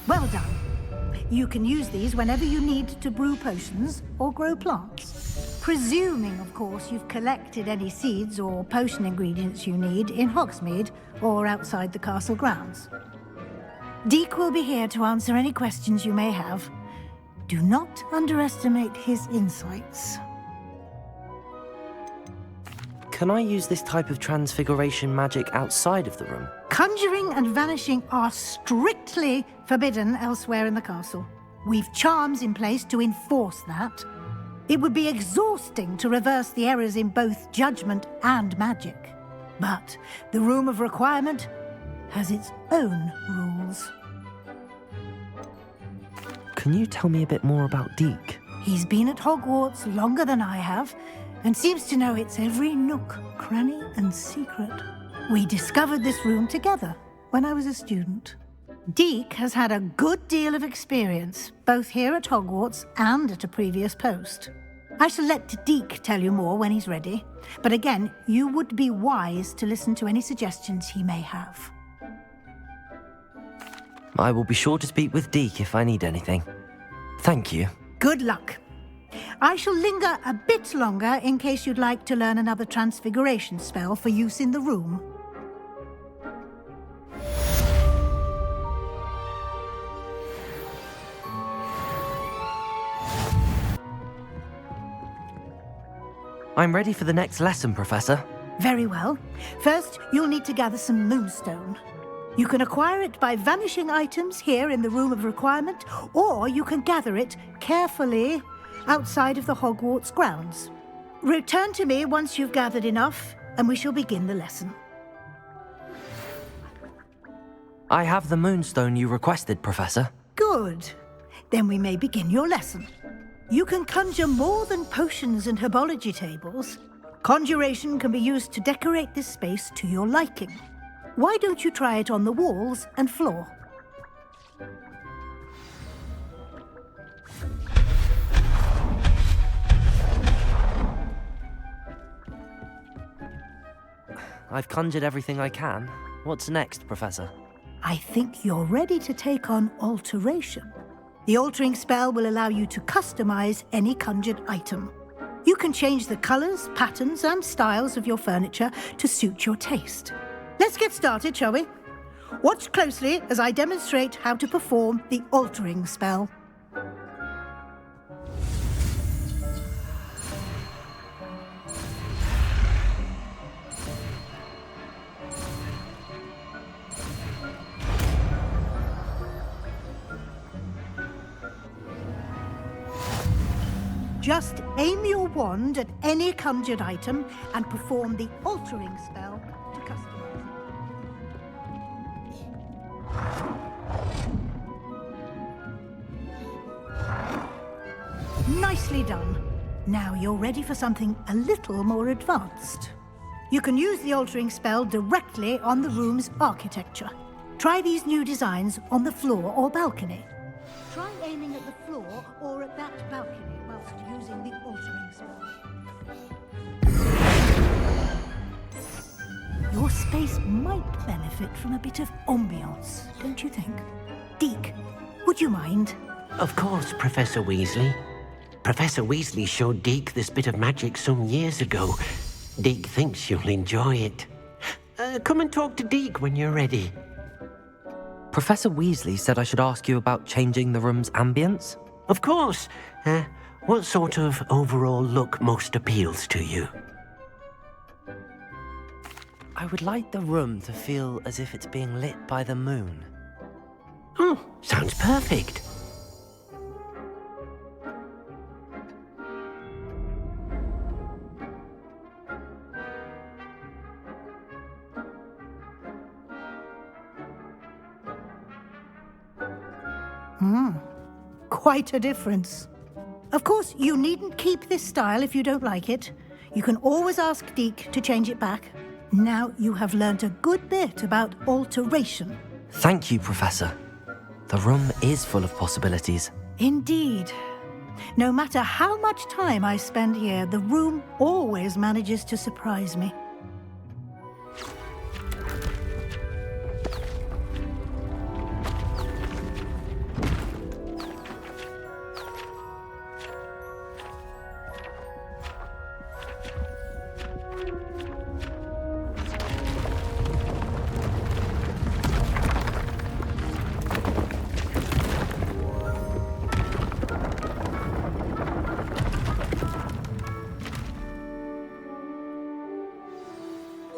Well done. You can use these whenever you need to brew potions or grow plants. Presuming, of course, you've collected any seeds or potion ingredients you need in Hogsmeade or outside the castle grounds. Deek will be here to answer any questions you may have. Do not underestimate his insights.
Can I use this type of transfiguration magic outside of the room?
Conjuring and vanishing are strictly forbidden elsewhere in the castle. We've charms in place to enforce that. It would be exhausting to reverse the errors in both judgment and magic. But the Room of Requirement has its own rules.
Can you tell me a bit more about Deek?
He's been at Hogwarts longer than I have, and seems to know its every nook, cranny, and secret. We discovered this room together when I was a student. Deek has had a good deal of experience, both here at Hogwarts and at a previous post. I shall let Deek tell you more when he's ready, but again, you would be wise to listen to any suggestions he may have.
I will be sure to speak with Deek if I need anything. Thank you.
Good luck. I shall linger a bit longer in case you'd like to learn another transfiguration spell for use in the room.
I'm ready for the next lesson, Professor.
Very well. First, you'll need to gather some moonstone. You can acquire it by vanishing items here in the Room of Requirement, or you can gather it carefully outside of the Hogwarts grounds. Return to me once you've gathered enough, and we shall begin the lesson.
I have the moonstone you requested, Professor.
Good. Then we may begin your lesson. You can conjure more than potions and herbology tables. Conjuration can be used to decorate this space to your liking. Why don't you try it on the walls and floor?
I've conjured everything I can. What's next, Professor?
I think you're ready to take on alteration. The altering spell will allow you to customize any conjured item. You can change the colors, patterns, and styles of your furniture to suit your taste. Let's get started, shall we? Watch closely as I demonstrate how to perform the altering spell. Just aim your wand at any conjured item and perform the altering spell to customize it. Nicely done. Now you're ready for something a little more advanced. You can use the altering spell directly on the room's architecture. Try these new designs on the floor or balcony. Try aiming at the floor or at that balcony whilst using the altering spell. Your space might benefit from a bit of ambiance, don't you think? Deke, would you mind?
Of course, Professor Weasley. Professor Weasley showed Deke this bit of magic some years ago. Deke thinks you'll enjoy it. Come and talk to Deke when you're ready.
Professor Weasley said I should ask you about changing the room's ambience?
Of course. What sort of overall look most appeals to you?
I would like the room to feel as if it's being lit by the moon.
Oh, sounds perfect.
Quite a difference. Of course, you needn't keep this style if you don't like it. You can always ask Deke to change it back. Now you have learnt a good bit about alteration.
Thank you, Professor. The room is full of possibilities.
Indeed. No matter how much time I spend here, the room always manages to surprise me.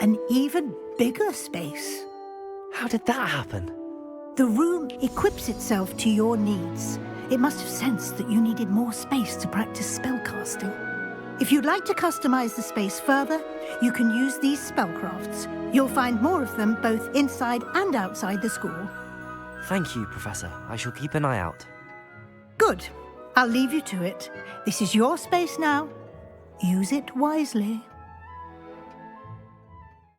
An even bigger space.
How did that happen?
The room equips itself to your needs. It must have sensed that you needed more space to practice spellcasting. If you'd like to customize the space further, you can use these spellcrafts. You'll find more of them both inside and outside the school.
Thank you, Professor. I shall keep an eye out.
Good. I'll leave you to it. This is your space now. Use it wisely.